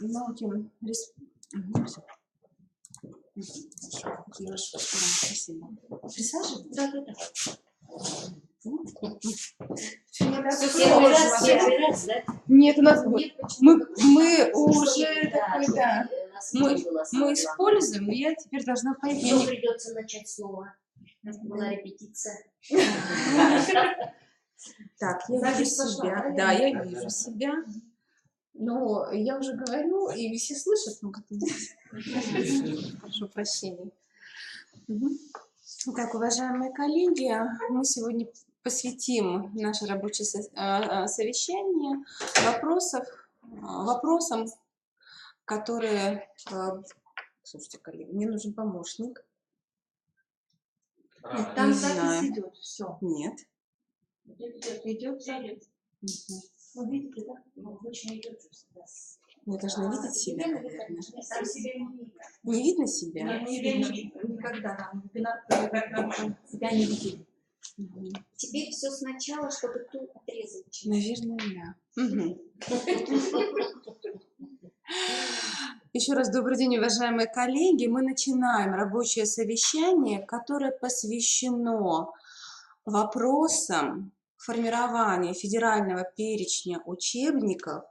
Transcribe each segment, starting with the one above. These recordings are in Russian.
Науки. Хорошо, спасибо. Присаживайтесь? Да. Первый раз, да? Нет, у нас мы уже такой, да. Мы используем, и я теперь должна поехать. Еще придется начать снова. У нас была репетиция. Так, я вижу себя. Да, я вижу себя. Но я уже говорю, и все слышат, ну как-то. Прошу прощения. Так, уважаемые коллеги, мы сегодня посвятим наше рабочее совещание вопросам, которые... Слушайте, коллеги, мне нужен помощник. Там запись идет, все. Нет. Идет запись. Вы видите, да? Обычно идет всегда. Я должна видеть себя, наверное. Сам себя не видно. Не видно себя? Не видно никогда. Там себя не видели. Теперь все сначала, чтобы ту отрезать. Наверное, да. Еще раз добрый день, уважаемые коллеги. Мы начинаем рабочее совещание, которое посвящено вопросам формирования федерального перечня учебников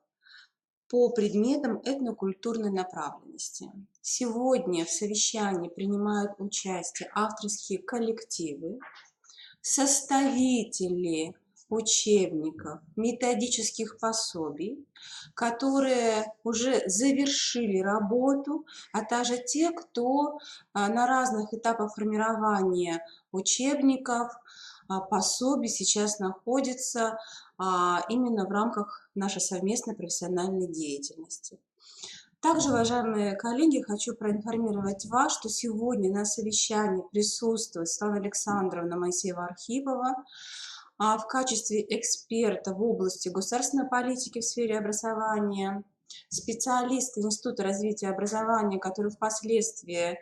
по предметам этнокультурной направленности. Сегодня в совещании принимают участие авторские коллективы, составители учебников, методических пособий, которые уже завершили работу, а также те, кто на разных этапах формирования учебников, пособий сейчас находится именно в рамках нашей совместной профессиональной деятельности. Также, уважаемые коллеги, хочу проинформировать вас, что сегодня на совещании присутствует Светлана Александровна Моисеева-Архипова в качестве эксперта в области государственной политики в сфере образования, специалисты Института развития образования, которые впоследствии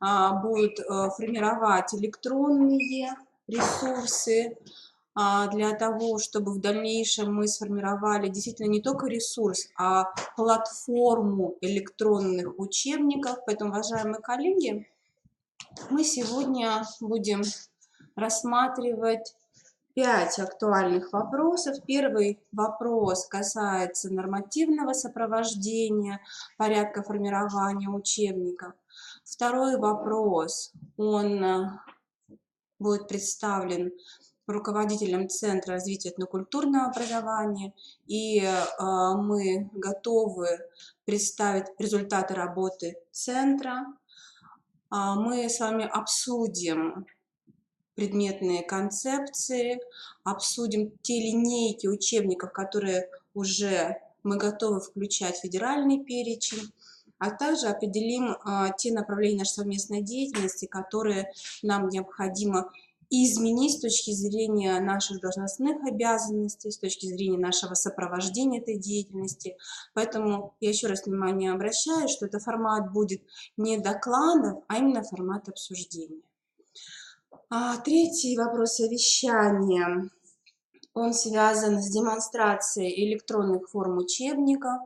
будут формировать электронные ресурсы, для того, чтобы в дальнейшем мы сформировали действительно не только ресурс, а платформу электронных учебников. Поэтому, уважаемые коллеги, мы сегодня будем рассматривать 5 актуальных вопросов. Первый вопрос касается нормативного сопровождения порядка формирования учебников. Второй вопрос, он будет представлен руководителем Центра развития этнокультурного образования, и мы готовы представить результаты работы Центра. Мы с вами обсудим предметные концепции, обсудим те линейки учебников, которые уже мы готовы включать в федеральный перечень, а также определим те направления нашей совместной деятельности, которые нам необходимо изменить с точки зрения наших должностных обязанностей, с точки зрения нашего сопровождения этой деятельности. Поэтому я еще раз внимание обращаю, что это формат будет не докладов, а именно формат обсуждения. Третий вопрос совещания, он связан с демонстрацией электронных форм учебников.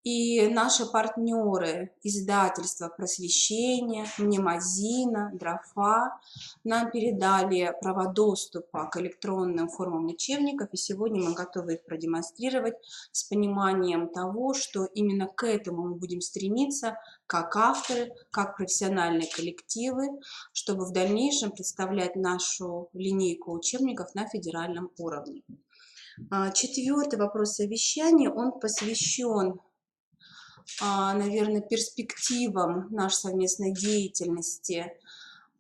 И наши партнеры, издательства «Просвещение», «Мнемозина», «Дрофа» нам передали права доступа к электронным формам учебников, и сегодня мы готовы их продемонстрировать с пониманием того, что именно к этому мы будем стремиться как авторы, как профессиональные коллективы, чтобы в дальнейшем представлять нашу линейку учебников на федеральном уровне. Четвертый вопрос совещания, он посвящен, наверное, перспективам нашей совместной деятельности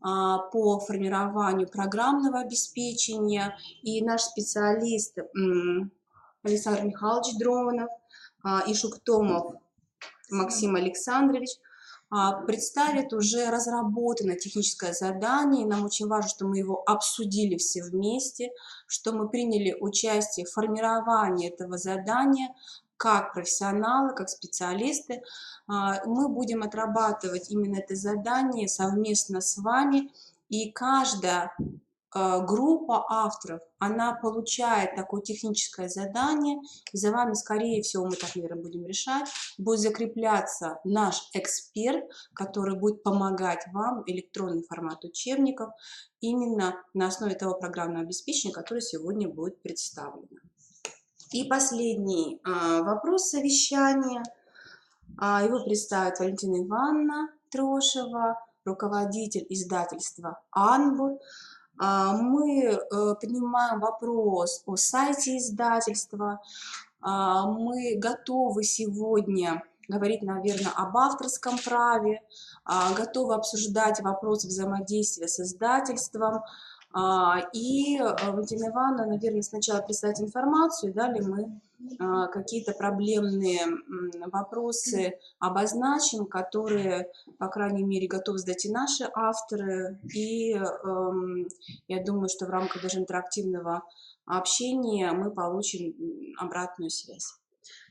по формированию программного обеспечения. И наш специалист Александр Михайлович Дронов и Шуктомов Максим Александрович представит уже разработанное техническое задание. И нам очень важно, что мы его обсудили все вместе, что мы приняли участие в формировании этого задания, как профессионалы, как специалисты. Мы будем отрабатывать именно это задание совместно с вами, и каждое группа авторов, она получает такое техническое задание, и за вами, скорее всего, мы так, наверное, будем решать, будет закрепляться наш эксперт, который будет помогать вам электронный формат учебников именно на основе того программного обеспечения, которое сегодня будет представлено. И последний вопрос совещания. Его представит Валентина Ивановна Трошева, руководитель издательства «Анбур». Мы поднимаем вопрос о сайте издательства. Мы готовы сегодня говорить, наверное, об авторском праве, готовы обсуждать вопрос взаимодействия с издательством. И Валентина Ивановна, наверное, сначала представит информацию, далее мы какие-то проблемные вопросы обозначим, которые, по крайней мере, готовы сдать и наши авторы. И я думаю, что в рамках даже интерактивного общения мы получим обратную связь.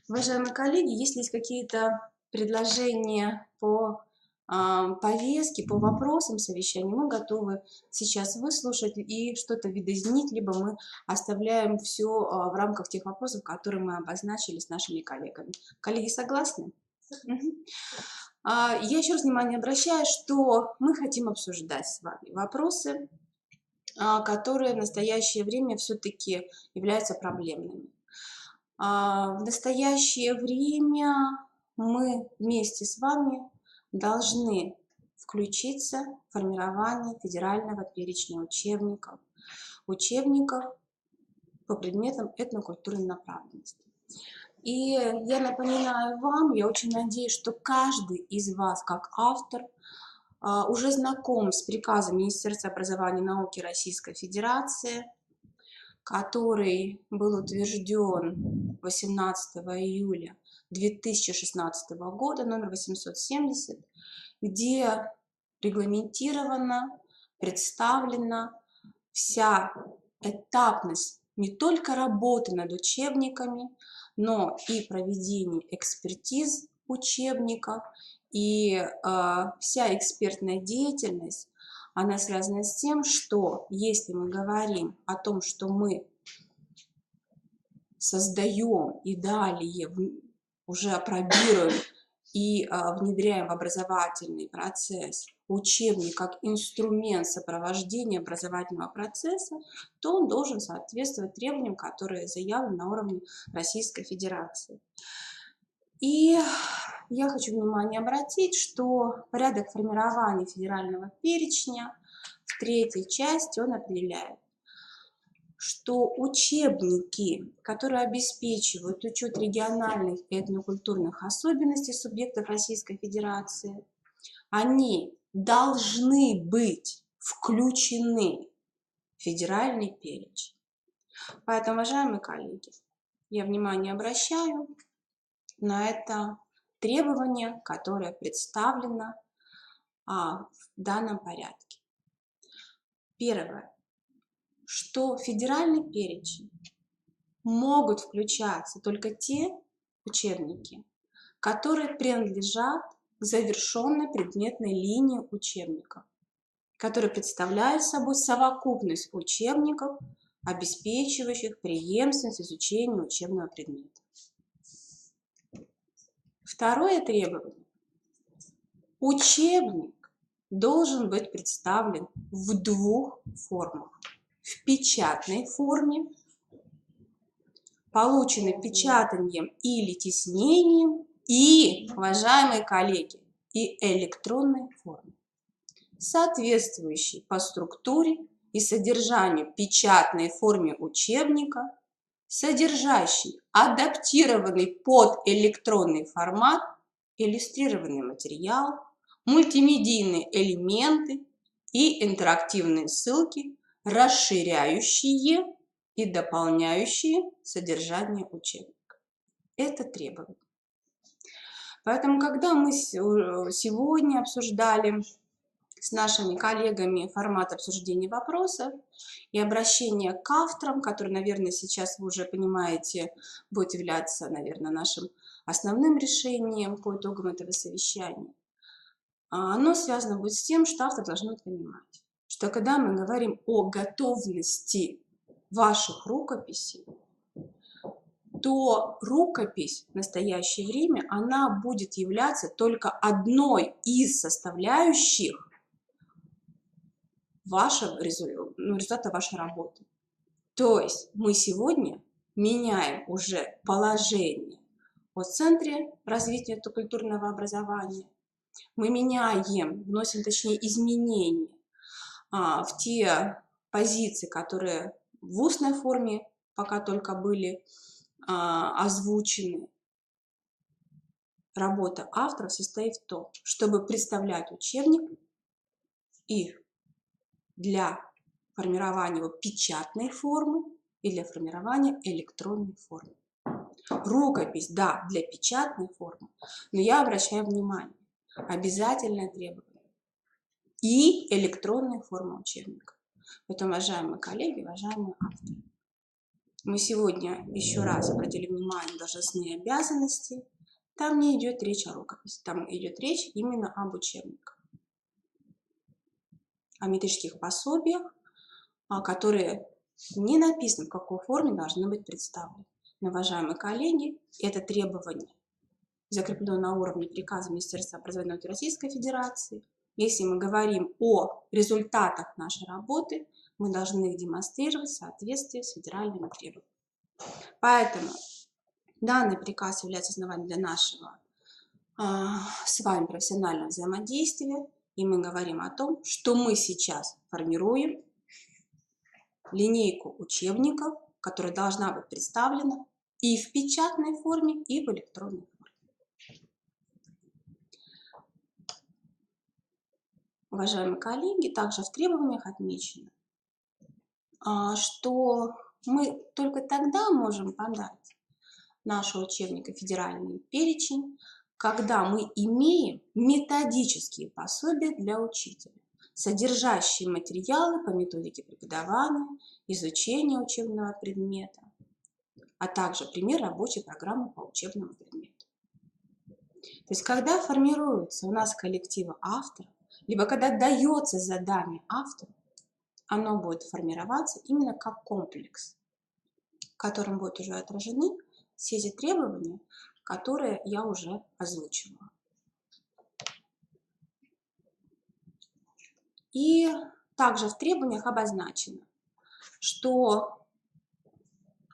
Уважаемые коллеги, если есть какие-то предложения по повестке, по вопросам совещания, мы готовы сейчас выслушать и что-то видоизменить, либо мы оставляем все в рамках тех вопросов, которые мы обозначили с нашими коллегами. Коллеги, согласны? Я еще раз внимание обращаю, что мы хотим обсуждать с вами вопросы, которые в настоящее время все-таки являются проблемными. В настоящее время мы вместе с вами должны включиться в формирование федерального перечня учебников по предметам этнокультурной направленности. И я напоминаю вам, я очень надеюсь, что каждый из вас, как автор, уже знаком с приказом Министерства образования и науки Российской Федерации, который был утвержден 18 июля 2016 года, номер 870, где регламентирована, представлена вся этапность не только работы над учебниками, но и проведение экспертиз учебников, и вся экспертная деятельность, она связана с тем, что если мы говорим о том, что мы создаем и далее уже апробируем и внедряем в образовательный процесс учебник как инструмент сопровождения образовательного процесса, то он должен соответствовать требованиям, которые заявлены на уровне Российской Федерации. И я хочу внимание обратить, что порядок формирования федерального перечня в третьей части он определяет, что учебники, которые обеспечивают учет региональных и этнокультурных особенностей субъектов Российской Федерации, они должны быть включены в федеральный перечень. Поэтому, уважаемые коллеги, я внимание обращаю на это требование, которое представлено в данном порядке. Первое, что в федеральный перечень могут включаться только те учебники, которые принадлежат к завершенной предметной линии учебников, которые представляют собой совокупность учебников, обеспечивающих преемственность изучения учебного предмета. Второе требование. Учебник должен быть представлен в двух формах. В печатной форме, полученной печатанием или тиснением, и, уважаемые коллеги, и электронной форме, соответствующей по структуре и содержанию печатной форме учебника, содержащий адаптированный под электронный формат иллюстрированный материал, мультимедийные элементы и интерактивные ссылки, расширяющие и дополняющие содержание учебника. Это требование. Поэтому, когда мы сегодня обсуждали с нашими коллегами формат обсуждения вопросов и обращение к авторам, который, наверное, сейчас вы уже понимаете, будет являться, наверное, нашим основным решением по итогам этого совещания, оно связано будет с тем, что автор должен понимать, что когда мы говорим о готовности ваших рукописей, то рукопись в настоящее время, она будет являться только одной из составляющих результата вашей работы. То есть мы сегодня меняем уже положение о Центре развития культурного образования, мы вносим, точнее, изменения в те позиции, которые в устной форме пока только были озвучены. Работа автора состоит в том, чтобы представлять учебник и для формирования его печатной формы и для формирования электронной формы. Рукопись, да, для печатной формы, но я обращаю внимание, обязательное требование и электронная форма учебника. Поэтому, уважаемые коллеги, уважаемые авторы, мы сегодня еще раз обратили внимание на должностные обязанности. Там не идет речь о рукописи, там идет речь именно об учебниках, о методических пособиях, которые не написаны, в какой форме должны быть представлены. Но, уважаемые коллеги, это требование закреплено на уровне приказа Министерства образования и науки Российской Федерации. Если мы говорим о результатах нашей работы, мы должны их демонстрировать в соответствии с федеральными требованиями. Поэтому данный приказ является основанием для нашего с вами профессионального взаимодействия. И мы говорим о том, что мы сейчас формируем линейку учебников, которая должна быть представлена и в печатной форме, и в электронной форме. Уважаемые коллеги, также в требованиях отмечено, что мы только тогда можем подать нашего учебника федеральный перечень, когда мы имеем методические пособия для учителя, содержащие материалы по методике преподавания, изучения учебного предмета, а также пример рабочей программы по учебному предмету. То есть, когда формируется у нас коллектива авторов, либо когда дается задание автору, оно будет формироваться именно как комплекс, в котором будут уже отражены все эти требования, которые я уже озвучивала. И также в требованиях обозначено, что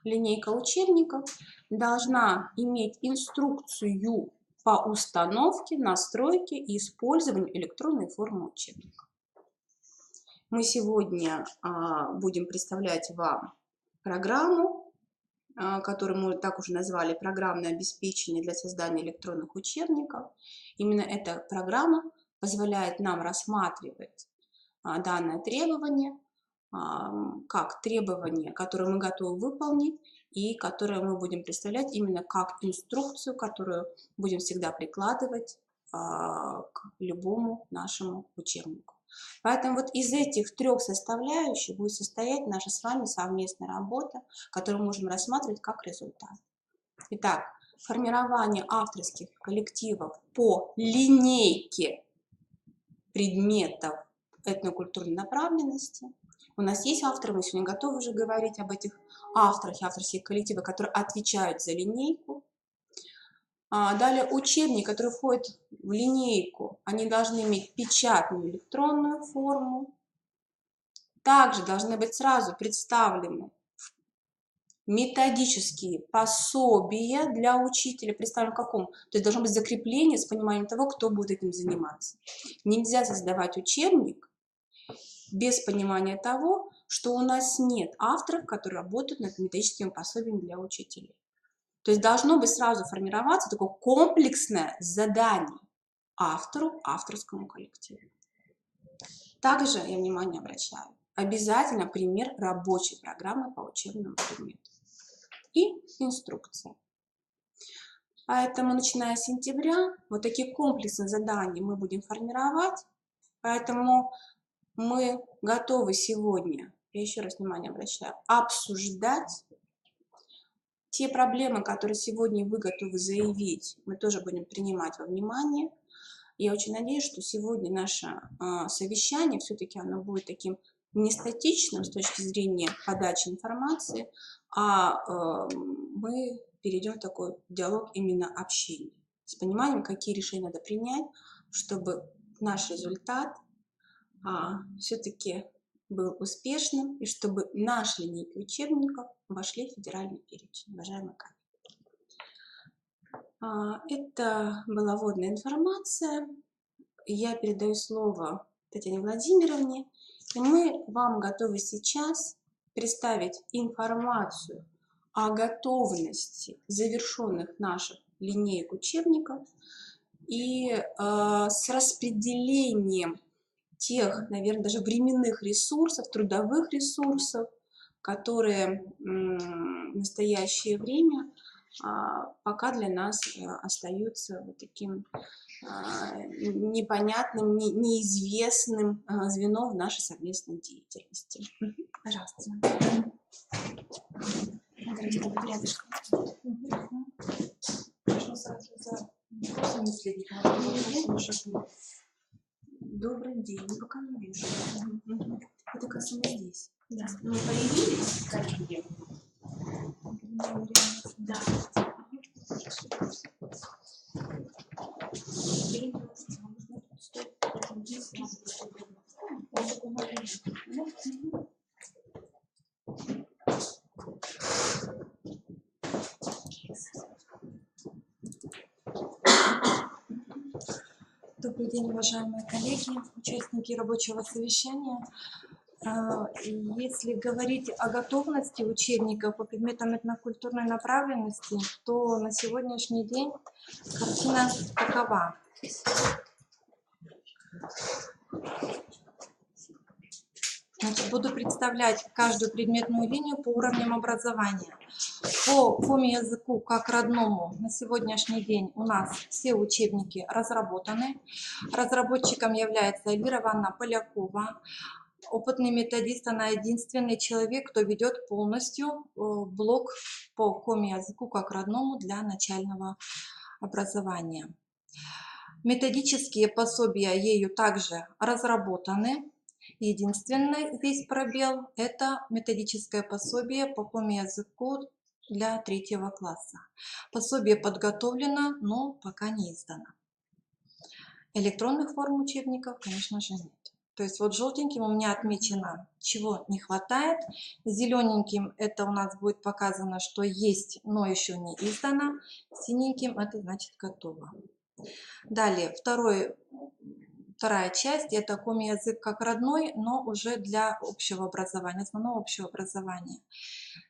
линейка учебников должна иметь инструкцию по установке, настройке и использованию электронной формы учебника. Мы сегодня будем представлять вам программу, которую мы так уже назвали программное обеспечение для создания электронных учебников. Именно эта программа позволяет нам рассматривать данное требование как требование, которое мы готовы выполнить и которое мы будем представлять именно как инструкцию, которую будем всегда прикладывать к любому нашему учебнику. Поэтому вот из этих трех составляющих будет состоять наша с вами совместная работа, которую мы можем рассматривать как результат. Итак, формирование авторских коллективов по линейке предметов этнокультурной направленности. У нас есть авторы, мы сегодня готовы уже говорить об этих авторах и авторских коллективах, которые отвечают за линейку. Далее учебники, которые входят в линейку, они должны иметь печатную электронную форму. Также должны быть сразу представлены методические пособия для учителя. Представим, в каком? То есть должно быть закрепление с пониманием того, кто будет этим заниматься. Нельзя создавать учебник без понимания того, что у нас нет авторов, которые работают над методическими пособиями для учителей. То есть должно быть сразу формироваться такое комплексное задание автору, авторскому коллективу. Также я внимание обращаю, обязательно пример рабочей программы по учебному предмету и инструкция. Поэтому, начиная с сентября, вот такие комплексные задания мы будем формировать. Поэтому мы готовы сегодня, я еще раз внимание обращаю, обсуждать те проблемы, которые сегодня вы готовы заявить, мы тоже будем принимать во внимание. Я очень надеюсь, что сегодня наше совещание все-таки оно будет таким не статичным с точки зрения подачи информации, а мы перейдем в такой диалог именно общения, с пониманием, какие решения надо принять, чтобы наш результат все-таки был успешным, и чтобы наши линейки учебников вошли в федеральный перечень. Уважаемые коллеги. Это была вводная информация. Я передаю слово Татьяне Владимировне. И мы вам готовы сейчас представить информацию о готовности завершенных наших линеек учебников и с распределением тех, наверное, даже временных ресурсов, трудовых ресурсов, которые в настоящее время пока для нас остаются вот таким непонятным, неизвестным звеном в нашей совместной деятельности. Пожалуйста. Добрый день. Пока не вижу. Это, кажется, мы здесь. Да. Мы появились, коллеги. Да. Добрый день, уважаемые коллеги, участники рабочего совещания. Если говорить о готовности учебников по предметам этнокультурной направленности, то на сегодняшний день картина такова. Значит, буду представлять каждую предметную линию по уровням образования. По коми-языку как родному на сегодняшний день у нас все учебники разработаны. Разработчиком является Эльвира Ивановна Полякова. Опытный методист, она единственный человек, кто ведет полностью блок по коми-языку как родному для начального образования. Методические пособия ею также разработаны. Единственный здесь пробел – это методическое пособие по коми-языку для 3 класса. Пособие подготовлено, но пока не издано. Электронных форм учебников, конечно же, нет. То есть вот желтеньким у меня отмечено, чего не хватает. Зелененьким это у нас будет показано, что есть, но еще не издано. Синеньким это значит готово. Далее, вторая часть – это коми-язык как родной, но уже для общего образования, основного общего образования.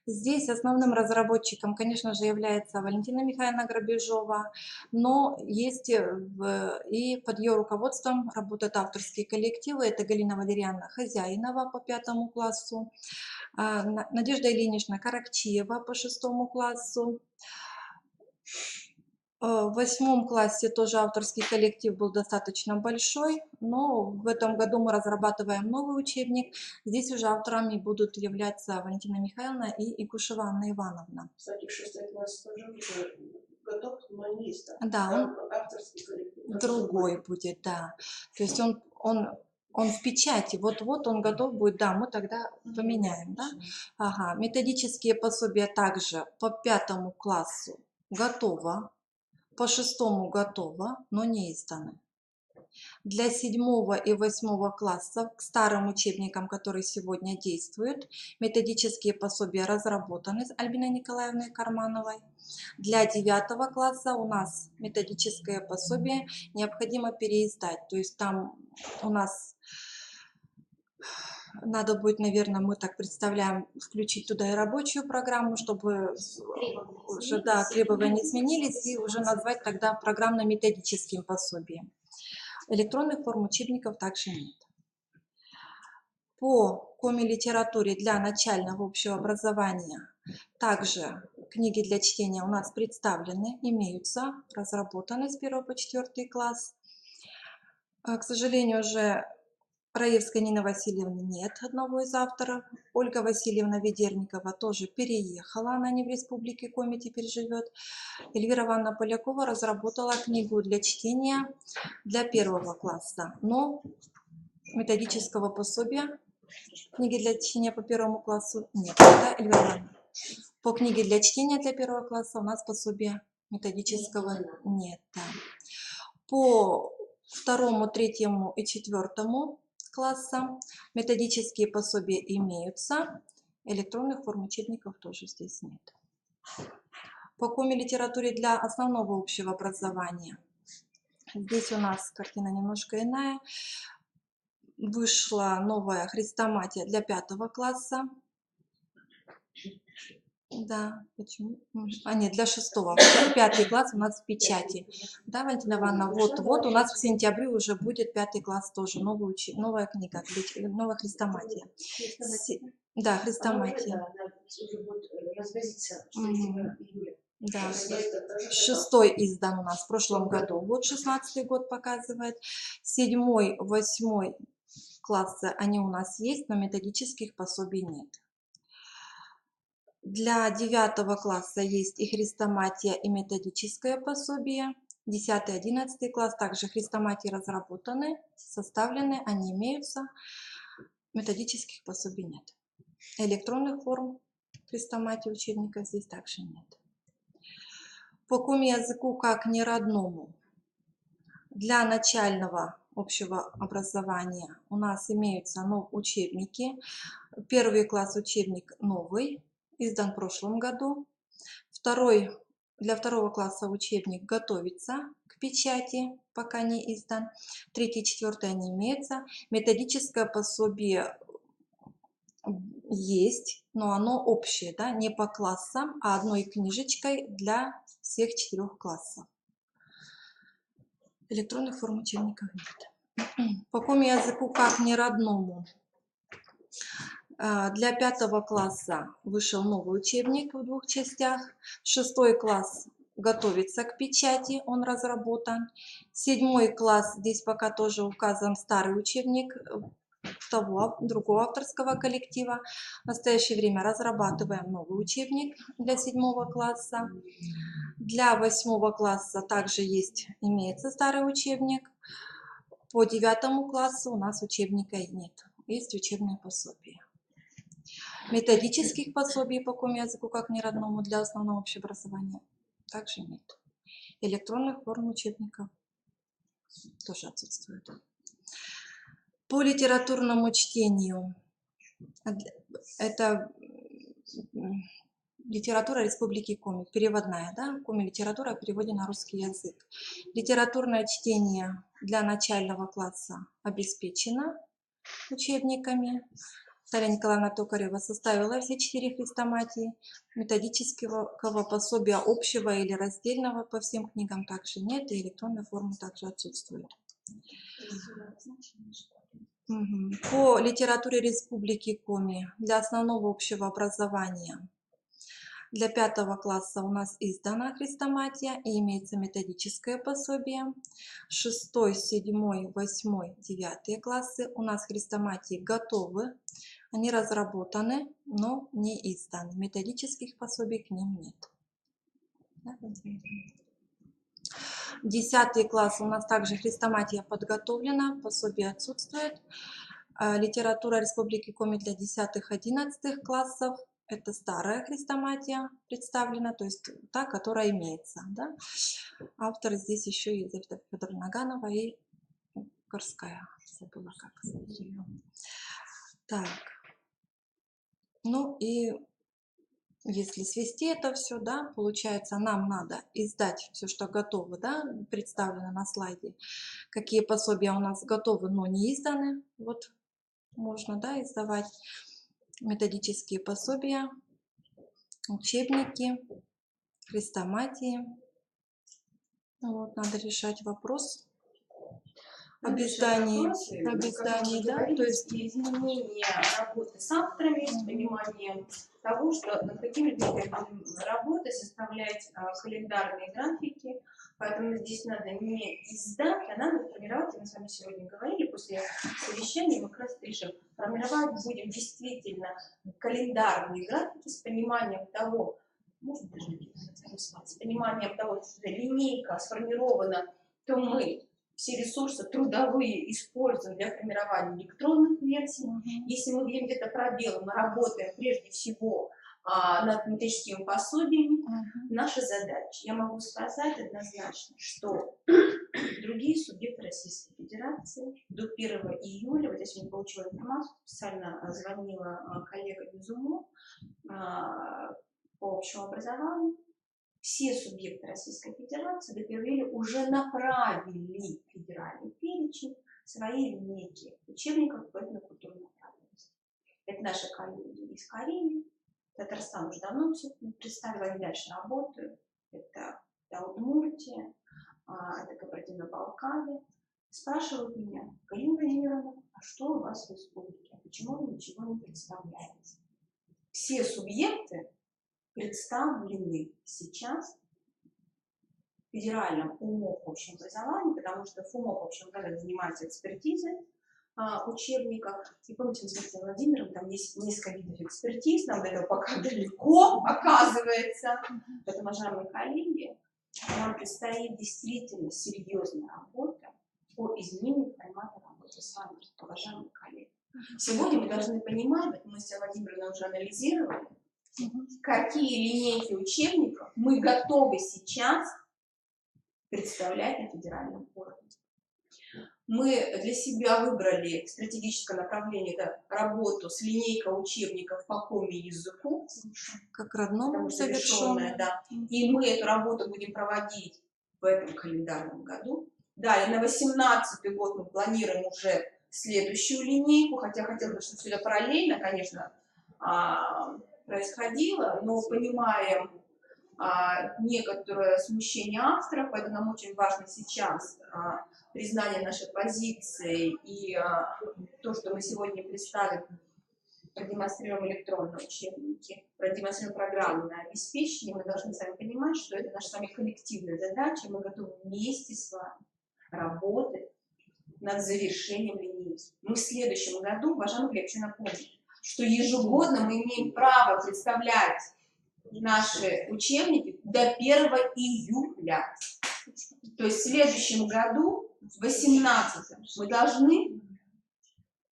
Здесь основным разработчиком, конечно же, является Валентина Михайловна Грабежова, но есть и под ее руководством работают авторские коллективы. Это Галина Валерьяновна Хозяинова по 5 классу, Надежда Ильинична Каракчиева по 6 классу. В 8 классе тоже авторский коллектив был достаточно большой, но в этом году мы разрабатываем новый учебник. Здесь уже авторами будут являться Валентина Михайловна и Игушева Анна Ивановна. Кстати, 6 класс тоже уже готов, но не издан. Да, авторский коллектив. Другой будет, да. То есть он в печати, вот-вот он готов будет, да, мы тогда поменяем, да. Ага, методические пособия также по 5 классу готово. По 6 готово, но не изданы. Для 7 и 8 класса к старым учебникам, которые сегодня действуют, методические пособия разработаны с Альбиной Николаевной Кармановой. Для 9 класса у нас методическое пособие необходимо переиздать. То есть там у нас надо будет, наверное, мы так представляем, включить туда и рабочую программу, чтобы уже, да, требования изменились, и уже назвать тогда программно-методическим пособием. Электронных форм учебников также нет. По коми-литературе для начального общего образования также книги для чтения у нас представлены, имеются, разработаны с 1 по 4 класс. К сожалению, уже Раевской Нины Васильевны нет одного из авторов. Ольга Васильевна Ведерникова тоже переехала, она не в Республике Коми теперь живет. Эльвира Ивановна Полякова разработала книгу для чтения для 1 класса, но методического пособия книги для чтения по 1 классу нет. Да, Эльвира Ивановна? По книге для чтения для 1 класса у нас пособия методического нет. Да. По 2, 3 и 4 классам методические пособия имеются, электронных форм учебников тоже здесь нет. По коми-литературе для основного общего образования здесь у нас картина немножко иная. Вышла новая хрестоматия для 5 класса. Да, почему? Нет, для 6-го. 5 класс у нас в печати. Да, Валентина Ивановна, вот у нас в сентябре уже будет 5 класс тоже, новая книга, новая хрестоматия. Да, хрестоматия. Уже будет развозиться в июле. Да, 6-й издан у нас в прошлом году. Вот 16-й год показывает. 7-й, 8-й классы, они у нас есть, но методических пособий нет. Для 9 класса есть и хрестоматия, и методическое пособие. 10-11 класс также хрестоматии разработаны, составлены, они имеются. Методических пособий нет. Электронных форм хрестоматии учебника здесь также нет. По коми-языку как неродному для начального общего образования у нас имеются учебники. 1 класс учебник новый, издан в прошлом году. Для 2 класса учебник готовится к печати, пока не издан. 3, 4 не имеется. Методическое пособие есть, но оно общее, да, не по классам, а одной книжечкой для всех 4 классов. Электронных форм учебников нет. По коми-языку как неродному для 5 класса вышел новый учебник в 2 частях. 6 класс готовится к печати, он разработан. 7 класс, здесь пока тоже указан старый учебник другого авторского коллектива. В настоящее время разрабатываем новый учебник для 7 класса. Для 8 класса также имеется старый учебник. По 9 классу у нас учебника нет, есть учебное пособие. Методических пособий по коми-языку как неродному для основного общеобразования также нет. Электронных форм учебников тоже отсутствует. По литературному чтению это литература Республики Коми, переводная, да? Коми-литература в переводе на русский язык. Литературное чтение для начального класса обеспечено учебниками. Наталья Николаевна Токарева составила все 4 хрестоматии. Методического пособия общего или раздельного по всем книгам также нет, и электронной формы также отсутствует. По литературе Республики Коми для основного общего образования для 5 класса у нас издана хрестоматия и имеется методическое пособие. 6, 7, 8, 9 классы у нас хрестоматии готовы, они разработаны, но не изданы. Методических пособий к ним нет. 10 класс у нас также хрестоматия подготовлена, пособие отсутствует. Литература Республики Коми для 10-11 классов. Это старая хрестоматия представлена, то есть та, которая имеется. Да? Авторы здесь еще Елизавета Федоровна Наганова и Горская. Забыла, как ее. Так. Ну и если свести это все, да, получается, нам надо издать все, что готово, да, представлено на слайде. Какие пособия у нас готовы, но не изданы. Вот можно, да, издавать методические пособия, учебники, хрестоматии. Вот, надо решать вопрос об издании, да, то есть изменение работы с авторами, с пониманием того, что над какими видами работы составлять календарные графики, Поэтому здесь надо не издать, а надо формировать, мы с вами сегодня говорили, после совещания мы как раз решим, формировать будем действительно календарные графики с пониманием того, может даже с пониманием того, что линейка сформирована, то мы все ресурсы трудовые используем для формирования электронных версий. Если мы видим где-то пробелы, мы работаем прежде всего над методическими пособиями. Наша задача, я могу сказать однозначно, что другие субъекты Российской Федерации до 1 июля, вот я сегодня получила информацию, специально звонила коллега Безумов по общему образованию, все субъекты Российской Федерации до 1 июля уже направили в федеральный перечень свои линейки учебников по этнокультурной направленности. Это наши коллеги из Кореи. Татарстан уже давно все представила, они дальше работают. Это Удмуртия, это Кабардино-Балкария. Спрашивают меня: Галина Владимировна, а что у вас в республике? Почему вы ничего не представляете? Все субъекты представлены сейчас в федеральном УМОП общем образовании, потому что в УМОП общем образовании занимается экспертизой учебников. И помните, мы с Алексеем Владимировым, там есть несколько видов экспертиз, нам до этого пока далеко, оказывается. Поэтому, уважаемые коллеги, нам предстоит действительно серьезная работа по изменению формата работы с вами, уважаемые коллеги. Сегодня мы должны понимать, мы с Владимировной уже анализировали, какие линейки учебников мы готовы сейчас представлять на федеральном уровне. Мы для себя выбрали стратегическое направление, это работу с линейкой учебников по коми-языку, Как родному совершенная, да. И мы эту работу будем проводить в этом календарном году. Далее, на 2018 год мы планируем уже следующую линейку, хотя хотелось бы, чтобы все это параллельно, конечно, происходило, но понимаем некоторое смущение авторов, поэтому нам очень важно сейчас признание нашей позиции и то, что мы сегодня представим, продемонстрируем электронные учебники, продемонстрируем программы на обеспечение, мы должны сами понимать, что это наша с вами коллективная задача, мы готовы вместе с вами работать над завершением линейки. Мы в следующем году, уважаемые коллеги, хочу напомнить, что ежегодно мы имеем право представлять наши учебники до 1 июля. То есть в следующем году, в 2018, мы должны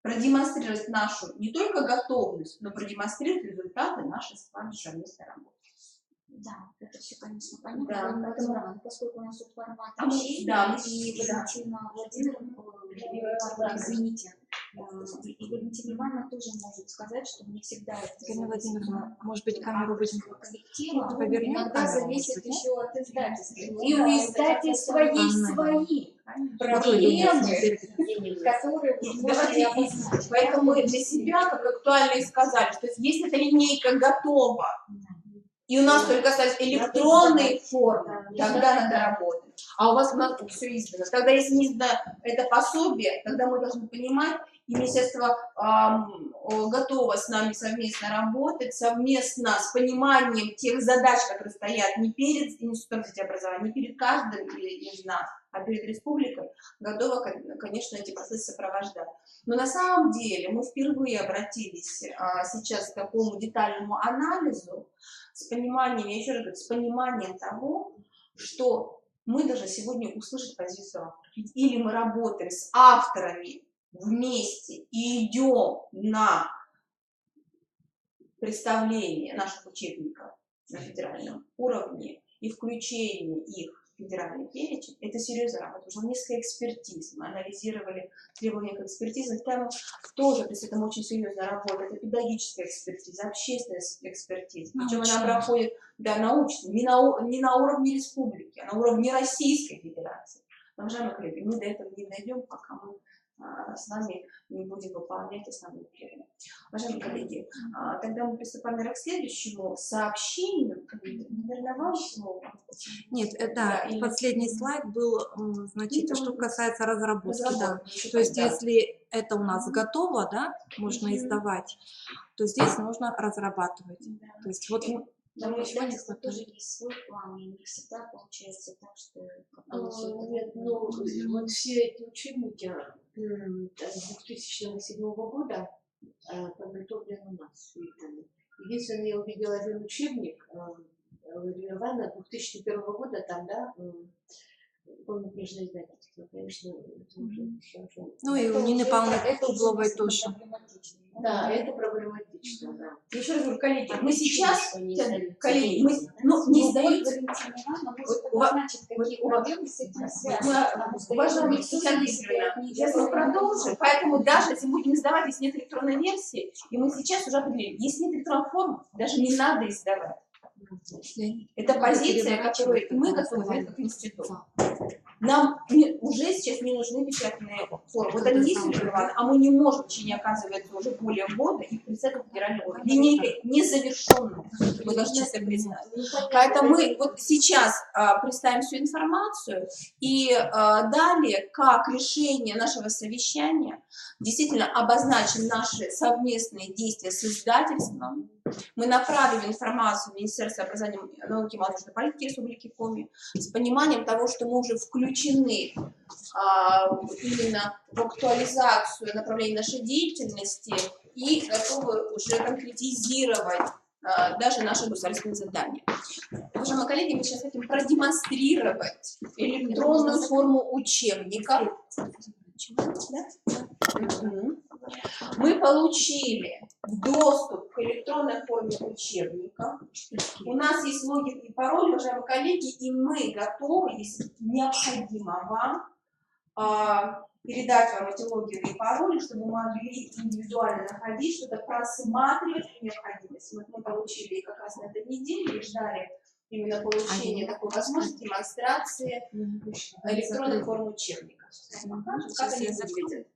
продемонстрировать нашу не только готовность, но продемонстрировать результаты нашей с вами совместной работы. Да, это все, конечно, понятно. Да, Поэтому, поскольку у нас тут формат да, общения, и Валентина Владимировна, извините, и Валентина Ивановна тоже может сказать, что не всегда это Галина зависит Владимировна, от может быть, камеру будем коллектива, повернем? иногда Камеру, зависит может быть, еще от издательства. И у издательства есть свои проблемы, которые Давайте, обозначить. поэтому мы для себя, как актуально и сказали, что если эта линейка готова, и у нас только остались электронные формы, тогда надо работать. А у вас все издано. Тогда, если не издано это пособие, тогда мы должны понимать, и министерство готово с нами совместно работать, совместно с пониманием тех задач, которые стоят не перед Институтом образования, не перед каждым из нас, а перед республикой, готова, конечно, эти процессы сопровождать. Но на самом деле мы впервые обратились сейчас к такому детальному анализу, с пониманием, я еще раз говорю, с пониманием того, что мы должны сегодня услышать позицию авторов. Ведь или мы работаем с авторами вместе и идем на представление наших учебников на федеральном уровне и включение их в федеральный перечень, это серьезная работа. Уже несколько экспертиз, мы анализировали требования к экспертизе, там тоже, то есть это очень серьезная работа, это педагогическая экспертиза, общественная экспертиза, причем она проходит, да, научно, не на уровне республики, а на уровне Российской Федерации. Но, уважаемые коллеги, мы до этого не дойдем, пока мы с вами не будем выполнять основные требования. Уважаемые коллеги, тогда мы приступаем, наверное, к следующему сообщению. Наверное, вам слово. Нет, да, или... последний слайд был, значит, что касается разработки. Да. То есть, да. если это у нас готово, да, можно издавать, то здесь нужно разрабатывать. Да. То есть, вот Но Нам у ничего не издательства тоже хватает. есть свой план, и не всегда получается так, что Нет, ну, вот все эти учебники 2007 года подготовлены у нас в Италии. Единственное, я увидела один учебник Ивана 2001 года, там, да, помню, книжное издательство, конечно, это уже Ну и у Нины Павловны Кругловой тоже. Да, это проблематично, да. Еще раз говорю, коллеги, мы сейчас, Они издают. коллеги, мы, ну, не сдаются. Валентина Ивановна может Вот, обозначить, какие проблемы с этим связаны. Уважаемая Татьяна Викторовна, я снова продолжу, поэтому даже если будем издавать, если нет электронной версии, и мы сейчас уже определили, если нет электронной формы, даже не надо издавать. Это позиция, которую мы готовы взять как институт. Нам уже сейчас не нужны печатные формы. Вот они есть, Виктор Иванович, а мы не можем в течение, оказывается, уже более года их представить федерального уровня. Линейка незавершенная, мы должны это признать. Поэтому мы вот сейчас представим всю информацию, и далее, как решение нашего совещания, действительно обозначим наши совместные действия с издательством. Мы направим информацию в Министерство образования, науки и молодежной политики Республики Коми с пониманием того, что мы уже включены именно в актуализацию направлений нашей деятельности и готовы уже конкретизировать даже наши государственные задания. Уважаемые коллеги, мы сейчас хотим продемонстрировать электронную форму учебника. Мы получили доступ к электронной форме учебника. У нас есть логин и пароль, уважаемые коллеги, и мы готовы, если необходимо вам, передать вам эти логины и пароли, чтобы вы могли индивидуально находить, что-то просматривать при необходимости. Вот мы получили как раз на этой неделе и ждали именно получения такой возможности демонстрации электронной формы учебника. Как они выглядят?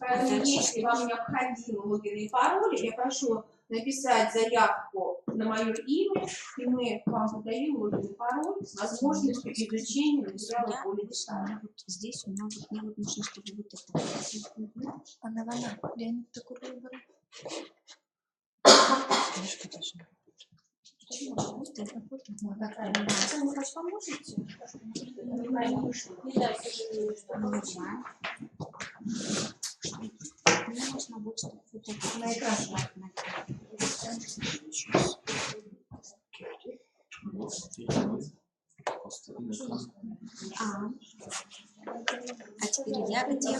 Поэтому, если вам необходимы логины и пароли, я прошу написать заявку на мое имя, и мы вам выдаем логин и пароль с возможностью изучения материала более детально. Вот здесь у меня вот мне вот нужно, чтобы вот это. Она, Леонид такой выбор. Вы хоть поможете? Мне нужно вот чтобы вот это На экран. А теперь я где?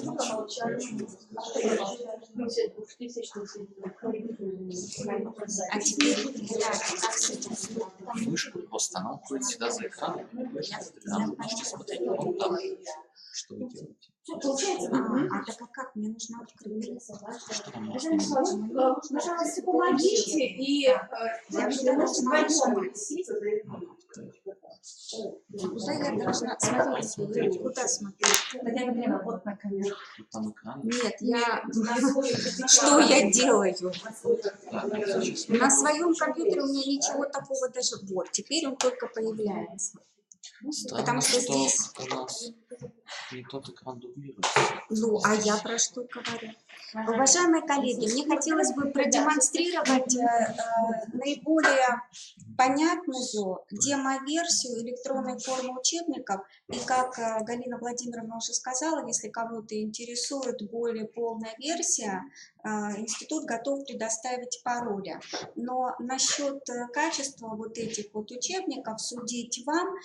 А теперь я как с этим сделать? Мышку просто, она уходит всегда за экран. Вы можете смотреть потом там, что вы делаете. А так как мне нужно открыть? Пожалуйста, помогите и Куда я должна смотреть? Куда смотреть? Татьяна Андреевна, вот на камеру. Вот там экран. Нет, что я делаю? Да, сейчас. На своем компьютере у меня ничего такого даже. Вот, теперь он только появляется. Потому что здесь. У нас не тот экран дублируется. Ну, а я про что говорю? Уважаемые коллеги, мне хотелось бы продемонстрировать наиболее понятную демо-версию электронной формы учебников. И как Галина Владимировна уже сказала, если кого-то интересует более полная версия, институт готов предоставить пароли. Но насчет качества вот этих вот учебников судить вам.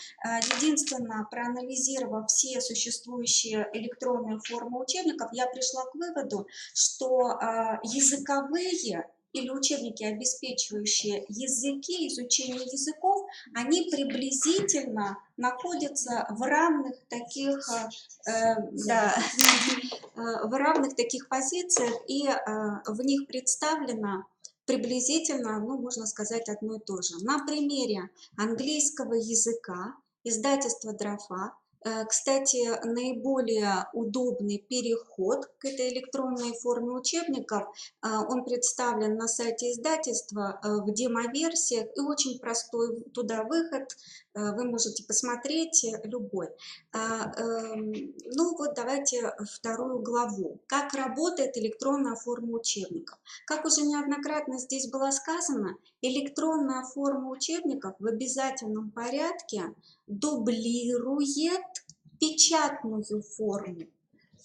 Единственное, проанализировав все существующие электронные формы учебников, я пришла к выводу, что языковые или учебники, обеспечивающие языки, изучение языков, они приблизительно находятся в равных таких, в равных таких позициях, и в них представлено приблизительно, ну, можно сказать, одно и то же. На примере английского языка издательство «Дрофа». Кстати, наиболее удобный переход к этой электронной форме учебников, он представлен на сайте издательства в демо-версиях, и очень простой туда выход. вы можете посмотреть любой. Ну вот давайте вторую главу. Как работает электронная форма учебников. Как уже неоднократно здесь было сказано, электронная форма учебников в обязательном порядке дублирует печатную форму.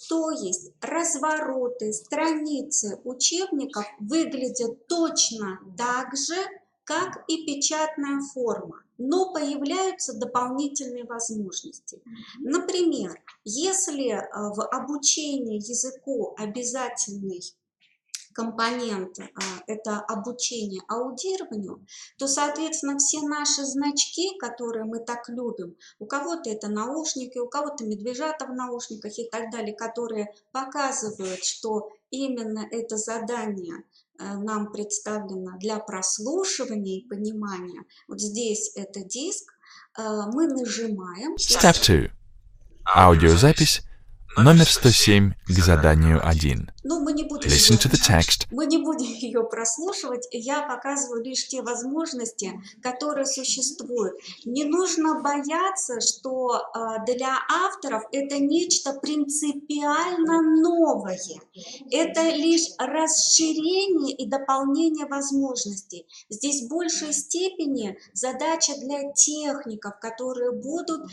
То есть развороты, страницы учебников выглядят точно так же, как и печатная форма, но появляются дополнительные возможности. Например, если в обучении языку обязательный компонент – это обучение аудированию, то, соответственно, все наши значки, которые мы так любим, у кого-то это наушники, у кого-то медвежата в наушниках и так далее, которые показывают, что именно это задание нам представлено для прослушивания и понимания. Вот здесь это диск, мы нажимаем. Step 2. Аудиозапись номер 107 к заданию 1. Ну, мы не будем Listen to the text. Мы не будем ее прослушивать, я показываю лишь те возможности, которые существуют. Не нужно бояться, что для авторов это нечто принципиально новое. Это лишь расширение и дополнение возможностей. Здесь в большей степени задача для техников, которые будут,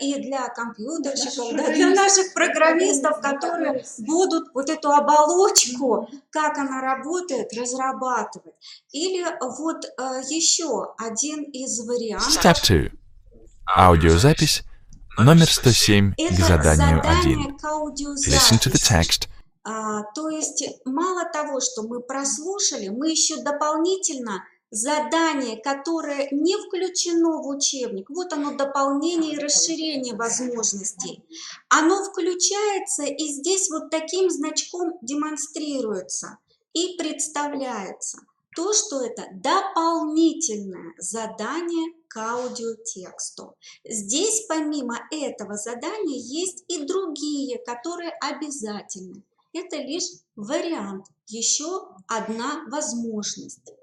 и для компьютерщиков, для наших программистов, которые будут вот эту оболочку, как она работает, разрабатывать. Или вот еще один из вариантов. Step 2. Аудиозапись номер 107 к Это заданию задание 1. к Listen to the аудиозаписи. text. То есть мало того, что мы прослушали, мы еще дополнительно задание, которое не включено в учебник, вот оно дополнение и расширение возможностей, оно включается и здесь вот таким значком демонстрируется и представляется то, что это дополнительное задание к аудиотексту. Здесь помимо этого задания есть и другие, которые обязательны. Это лишь вариант, еще одна возможность.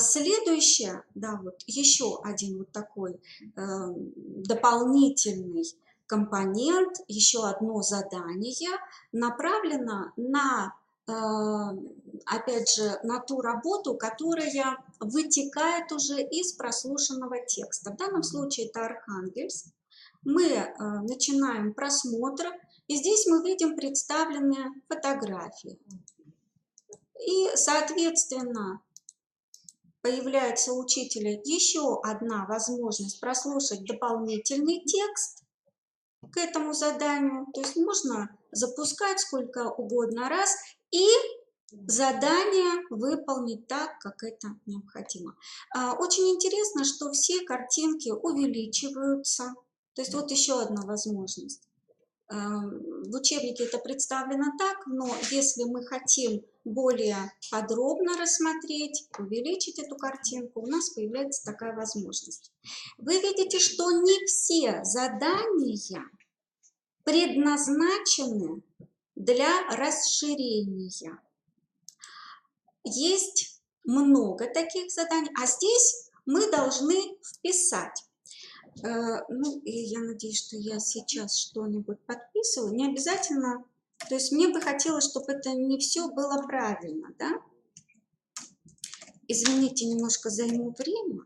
Следующее, да, вот еще один вот такой дополнительный компонент, еще одно задание направлено на, опять же, на ту работу, которая вытекает уже из прослушанного текста. В данном случае это Архангельск. Мы начинаем просмотр, и здесь мы видим представленные фотографии. И, соответственно, появляется у учителя еще одна возможность прослушать дополнительный текст к этому заданию. То есть можно запускать сколько угодно раз и задание выполнить так, как это необходимо. Очень интересно, что все картинки увеличиваются. То есть вот еще одна возможность. В учебнике это представлено так, но если мы хотим более подробно рассмотреть, увеличить эту картинку, у нас появляется такая возможность. Вы видите, что не все задания предназначены для расширения. Есть много таких заданий, а здесь мы должны вписать. Ну, и я надеюсь, что я сейчас что-нибудь подписываю. Не обязательно, то есть мне бы хотелось, чтобы это не все было правильно, да? Извините, немножко займу время.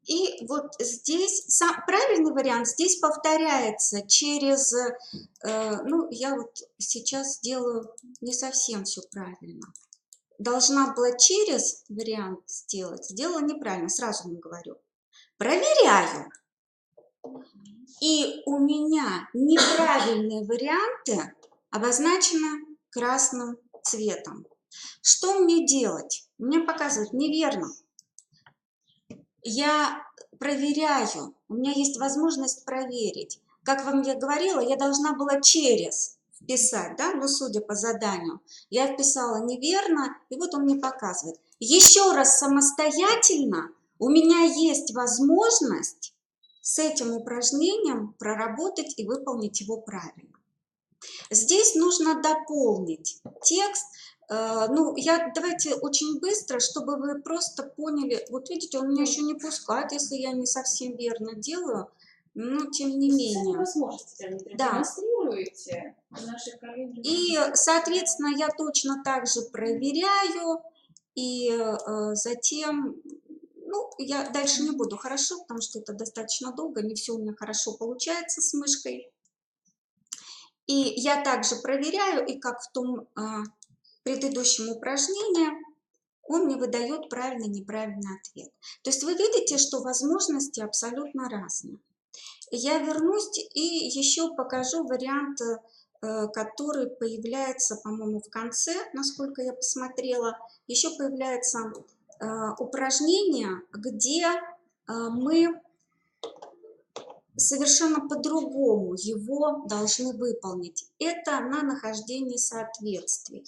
И вот здесь, правильный вариант здесь повторяется через, ну, я вот сейчас делаю не совсем все правильно. Должна была через вариант сделала неправильно, сразу вам говорю. Проверяю. И у меня неправильные варианты обозначены красным цветом. Что мне делать? Мне показывают неверно. Я проверяю. У меня есть возможность проверить. Как вам я говорила, я должна была через вписать, да, но судя по заданию, я вписала неверно, и вот он мне показывает. Еще раз самостоятельно у меня есть возможность с этим упражнением проработать и выполнить его правильно. Здесь нужно дополнить текст. Ну, давайте очень быстро, чтобы вы просто поняли. Вот видите, он меня еще не пускает, если я не совсем верно делаю, но тем не менее. Возможности Да. демонстрируете наших коллег. И, соответственно, я точно так же проверяю, и затем, ну, я дальше не буду, хорошо, потому что это достаточно долго, не все у меня хорошо получается с мышкой. И я также проверяю, и как в том предыдущем упражнении, он мне выдает правильный, неправильный ответ. То есть вы видите, что возможности абсолютно разные. Я вернусь и еще покажу вариант, который появляется, по-моему, в конце, насколько я посмотрела. Еще появляется упражнение, где мы совершенно по-другому его должны выполнить. Это на нахождение соответствий.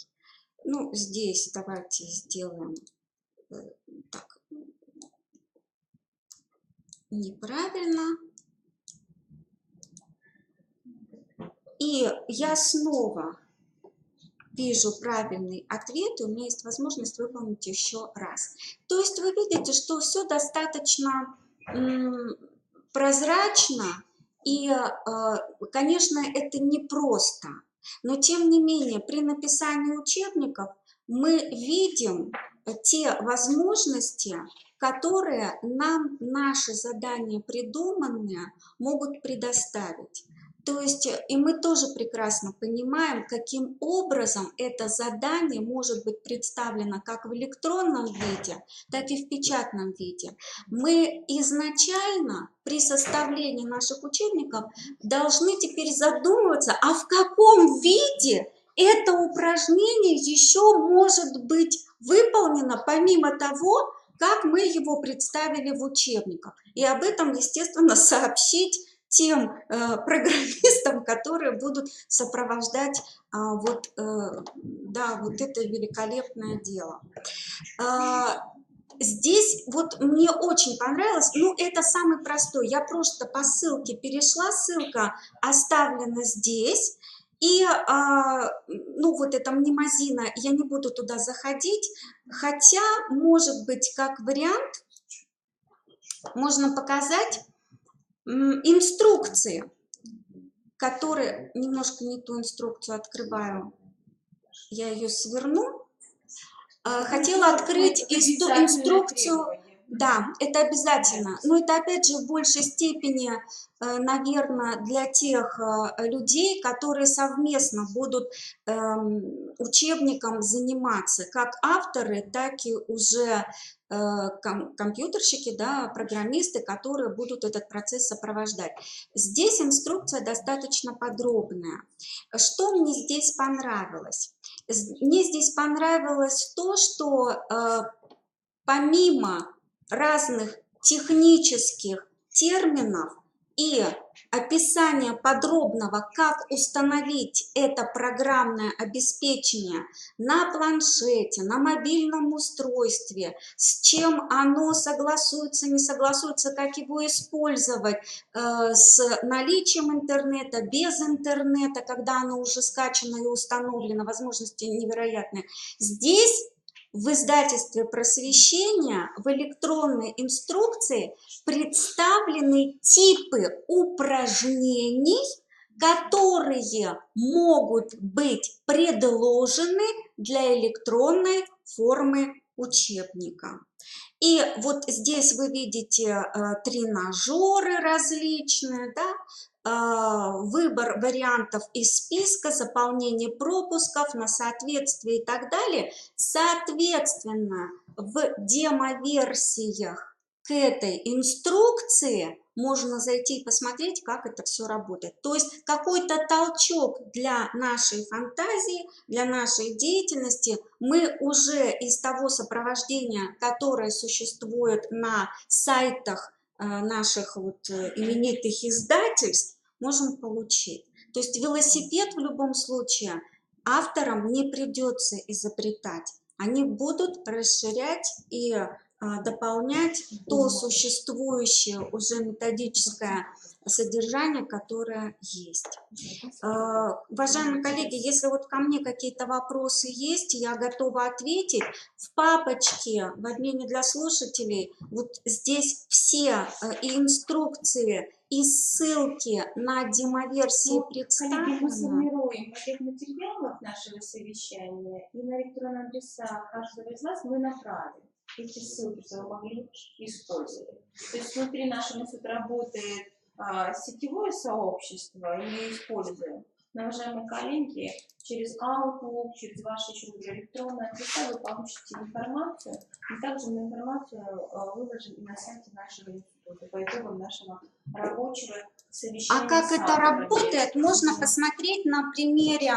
Ну, здесь давайте сделаем так. Неправильно. И я снова вижу правильный ответ, и у меня есть возможность выполнить еще раз. То есть вы видите, что все достаточно прозрачно, и, конечно, это непросто. Но, тем не менее, при написании учебников мы видим те возможности, которые нам наши задания придуманные могут предоставить. То есть, и мы тоже прекрасно понимаем, каким образом это задание может быть представлено как в электронном виде, так и в печатном виде. Мы изначально при составлении наших учебников должны теперь задумываться, а в каком виде это упражнение еще может быть выполнено, помимо того, как мы его представили в учебниках. И об этом, естественно, сообщить тем программистам, которые будут сопровождать вот это великолепное дело. Здесь вот мне очень понравилось, ну это самый простой, я просто по ссылке перешла, ссылка оставлена здесь, и ну вот это мнемозина, я не буду туда заходить, хотя, может быть, как вариант, можно показать инструкции, которые, немножко не ту инструкцию открываю, я ее сверну. Хотела открыть инструкцию, да, это обязательно, но это опять же в большей степени, наверное, для тех людей, которые совместно будут учебником заниматься, как авторы, так и уже компьютерщики, да, программисты, которые будут этот процесс сопровождать. Здесь инструкция достаточно подробная. Что мне здесь понравилось? Мне здесь понравилось то, что помимо разных технических терминов и описания подробного, как установить это программное обеспечение на планшете, на мобильном устройстве, с чем оно согласуется, не согласуется, как его использовать, с наличием интернета, без интернета, когда оно уже скачано и установлено, возможности невероятные. Здесь в издательстве «Просвещение» в электронной инструкции представлены типы упражнений, которые могут быть предложены для электронной формы учебника. И вот здесь вы видите тренажеры различные, да? Выбор вариантов из списка, заполнение пропусков на соответствие и так далее. Соответственно, в демоверсиях к этой инструкции можно зайти и посмотреть, как это все работает. То есть какой-то толчок для нашей фантазии, для нашей деятельности мы уже из того сопровождения, которое существует на сайтах наших вот именитых издательств, можем получить. То есть велосипед в любом случае авторам не придется изобретать. Они будут расширять и дополнять то существующее уже методическое содержание, которое есть. Уважаемые коллеги, если вот ко мне какие-то вопросы есть, я готова ответить. В папочке в обмене для слушателей вот здесь все и инструкции, и ссылки на демоверсии Коллеги, мы представлены. сформируем пакет материалов нашего совещания, и на электронные адреса каждого из вас мы направим эти ссылки, чтобы вы могли использовать. То есть внутри нашего института работает сетевое сообщество, и мы используем. Но, уважаемые коллеги, через Outlook, через ваши еще электронные адреса вы получите информацию, и также мы информацию выложим и на сайте нашего института по итогам нашего рабочего совещания. А как это работает, можно посмотреть на примере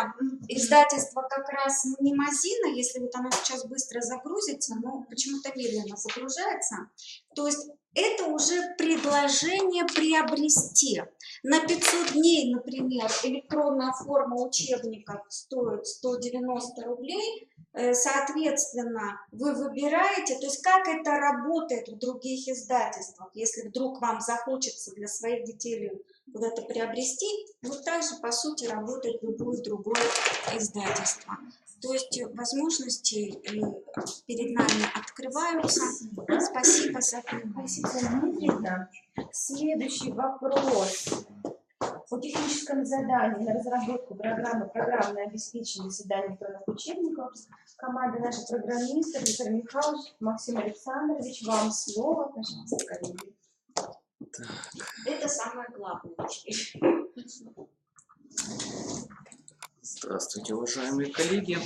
издательства как раз Мнемозина, если вот оно сейчас быстро загрузится, но почему-то медленно загружается. То есть это уже предложение приобрести. На 500 дней, например, электронная форма учебников стоит 190 рублей. Соответственно, вы выбираете, то есть как это работает в других издательствах, если вдруг вам захочется для своих детей куда-то приобрести, вот так же, по сути, работает любое другое издательство. То есть возможности перед нами открываются. Спасибо за внимание. Следующий вопрос. О техническом задании на разработку программное обеспечение заданий электронных учебников. Команда наших программистов, Виктор Михайлович, Максим Александрович, вам слово, пожалуйста, коллеги. Это самое главное. Здравствуйте, уважаемые коллеги.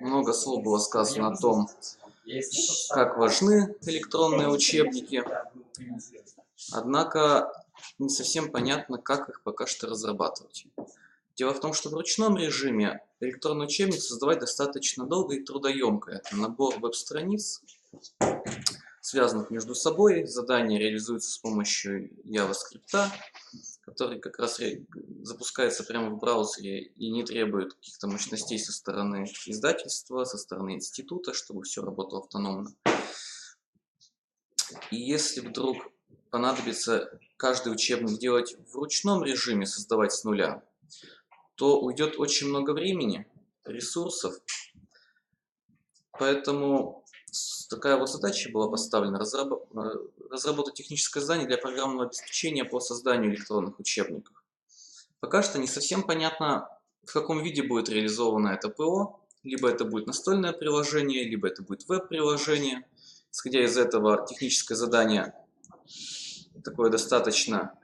Много слов было сказано о том, как важны электронные учебники, однако не совсем понятно, как их пока что разрабатывать. Дело в том, что в ручном режиме электронный учебник создавать достаточно долго и трудоемко. Это набор веб-страниц, связанных между собой. Задания реализуются с помощью JavaScript, который как раз запускается прямо в браузере и не требует каких-то мощностей со стороны издательства, со стороны института, чтобы все работало автономно. И если вдруг понадобится каждый учебник делать в ручном режиме, создавать с нуля, то уйдет очень много времени, ресурсов. Поэтому такая вот задача была поставлена: разработать техническое задание для программного обеспечения по созданию электронных учебников. Пока что не совсем понятно, в каком виде будет реализовано это ПО. Либо это будет настольное приложение, либо это будет веб-приложение. Исходя из этого, техническое задание такое достаточно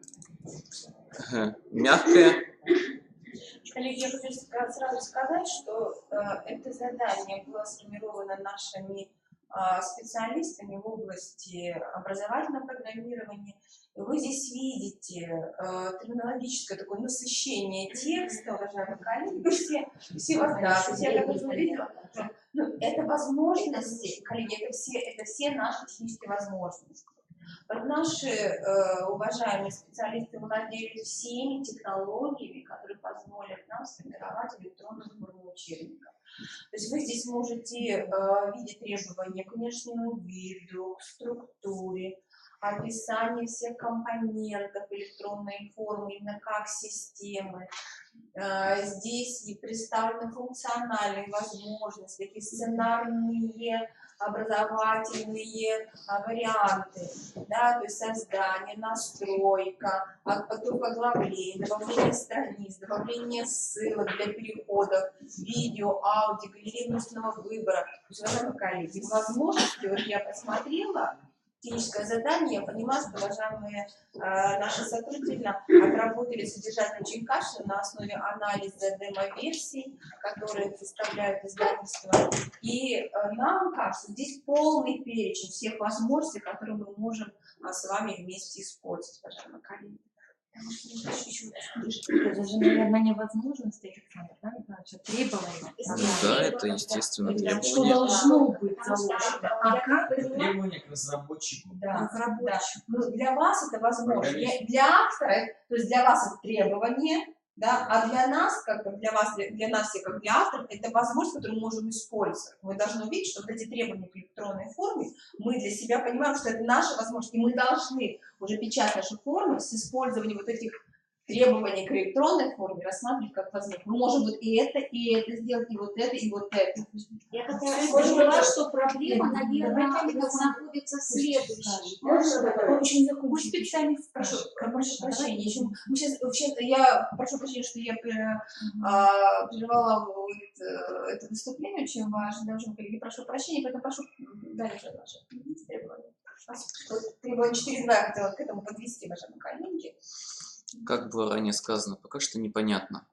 мягкое. Коллеги, я хочу сразу сказать, что это задание было сформировано нашими специалистами в области образовательного программирования. Вы здесь видите терминологическое такое насыщение текста, уважаемые коллеги. Все я как уже увидела, это возможности, коллеги, это все наши технические возможности. Вот наши уважаемые специалисты владеют всеми технологиями, которые позволят нам сформировать электронную форму учебника. То есть вы здесь можете видеть требования к внешнему виду, к структуре, описание всех компонентов электронной формы, именно как системы. Здесь и представлены функциональные возможности, такие сценарные, образовательные варианты, да, то есть создание, настройка, оглавление, добавление страниц, добавление ссылок для переходов, видео, аудио, галереи мысленного выбора. То есть, уважаемые коллеги, возможности, вот я посмотрела техническое задание, я понимаю, что, уважаемые наши сотрудники отработали содержательно очень качественно на основе анализа демо-версий, которые представляют издательство. И нам кажется, здесь полный перечень всех возможностей, которые мы можем с вами вместе использовать, уважаемые коллеги. Это же, наверное, не возможность, Александр, да, Николаевич, а требования. Да, это естественно Что требование. должно быть заложено. А как Это требование к разработчику. Да, да. Ну, для вас это возможно. Для автора, то есть для вас это требование, Да? А для нас, как бы для вас, для нас, всех, как для авторов, это возможность, которую мы можем использовать. Мы должны увидеть, что вот эти требования к электронной форме, мы для себя понимаем, что это наша возможность, и мы должны уже печатать наши формы с использованием вот этих требований к электронной форме рассматривать как возможность. Мы можем вот и это сделать, и вот это, и вот это. Я как раз поняла, что проблема, наверное, находится в следующем. Пусть специалист, прошу прощения. Мы сейчас, вообще-то, я прошу прощения, что я прервала это выступление очень важно, даже коллеги, прошу прощения, поэтому прошу далее продолжать. Требование 4.2 я хотела к этому подвести, уважаемые коллеги. Как было ранее сказано, пока что непонятно,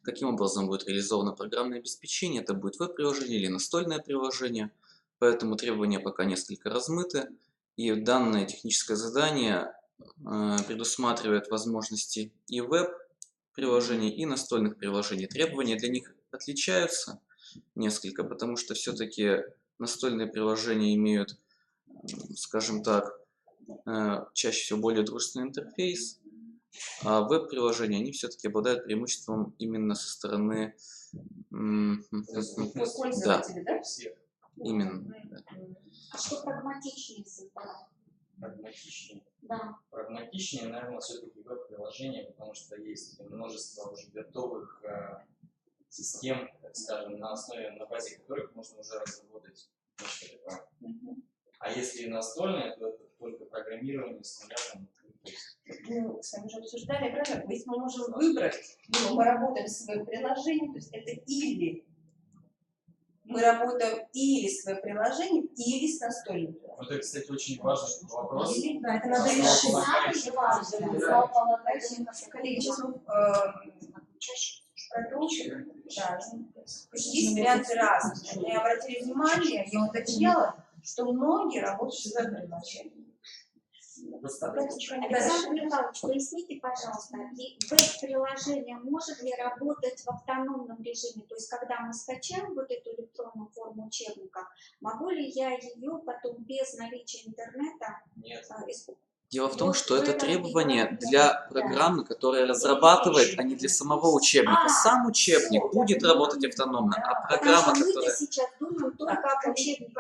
каким образом будет реализовано программное обеспечение, это будет веб-приложение или настольное приложение, поэтому требования пока несколько размыты, и данное техническое задание предусматривает возможности и веб-приложений, и настольных приложений. Требования для них отличаются несколько, потому что все-таки настольные приложения имеют, скажем так, чаще всего более дружественный интерфейс, а веб-приложения, они все-таки обладают преимуществом именно со стороны... Да, именно. А что прагматичнее всегда? Прагматичнее. Да. Прагматичнее, наверное, все-таки веб-приложение, потому что есть множество уже готовых систем, так скажем, на базе которых можно уже разработать нечто такое. А если настольное, то это только программирование с нуля. Мы с вами уже обсуждали, правильно? Ведь мы можем выбрать, либо мы работаем с веб-приложением, то есть это или мы работаем или с веб-приложением, или с настольным приложением. Вот это, кстати, очень важный вопрос. Да, это надо решить. Коллеги, сейчас мы продолжим. Да. Есть варианты разные. Мы обратили внимание, я уточняла, что многие работают с веб-приложением. Александр Михайлович, поясните, пожалуйста, веб-приложение может ли работать в автономном режиме? То есть, когда мы скачаем вот эту электронную форму учебника, могу ли я ее потом без наличия интернета использовать? Дело в том, что это требование для программы, которая разрабатывает, а не для самого учебника. Сам учебник будет работать автономно, а программа, которая... Мы сейчас думаем только об учебнике.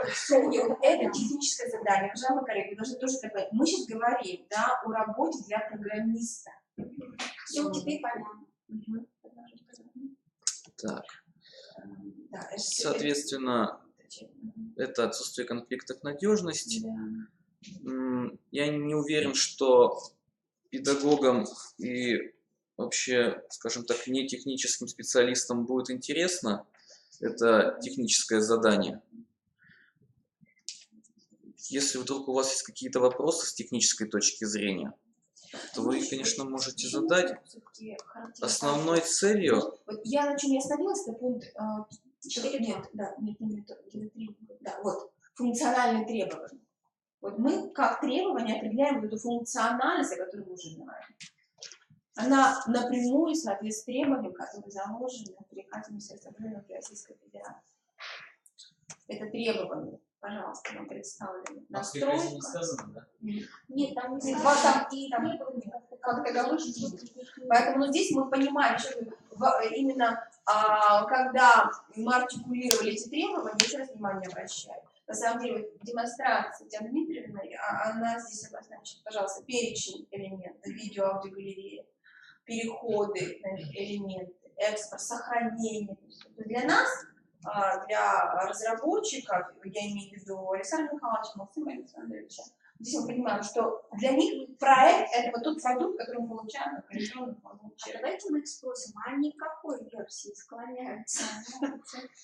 Это техническое задание, уважаемые коллеги, вы должны тоже это понять. Мы сейчас говорим, да, о работе для программиста. Все, теперь понятно. Так. Соответственно, это отсутствие конфликтов надежности. Я не уверен, что педагогам и вообще, скажем так, не техническим специалистам будет интересно это техническое задание. Если вдруг у вас есть какие-то вопросы с технической точки зрения, то вы их, конечно, можете задать. Основной целью... Вот я на чем я остановилась, это пункт 4. Вот, функциональные требования. Вот мы как требование определяем вот эту функциональность, о которой мы уже говорим. Она напрямую соответствует требованиям, которые заложены в приказе Министерства образования Российской Федерации. Это требования, пожалуйста, нам представлены. Настройка. Не сказано, да? Нет, там не там как таковых. Поэтому здесь мы понимаем, что именно когда мы артикулировали эти требования, еще раз внимание обращаю. На самом деле, демонстрация Татьяны Дмитриевны, она здесь обозначит, пожалуйста, перечень элементов, видео, аудиогалерея, переходы элементы, экспорт, сохранение. Для нас, для разработчиков, я имею в виду Александра Михайловича, Максима Александровича, здесь мы понимаем, что для них проект – это вот тот продукт, который мы получаем как электронную форму. Давайте мы их спросим, а они к какой версии склоняются?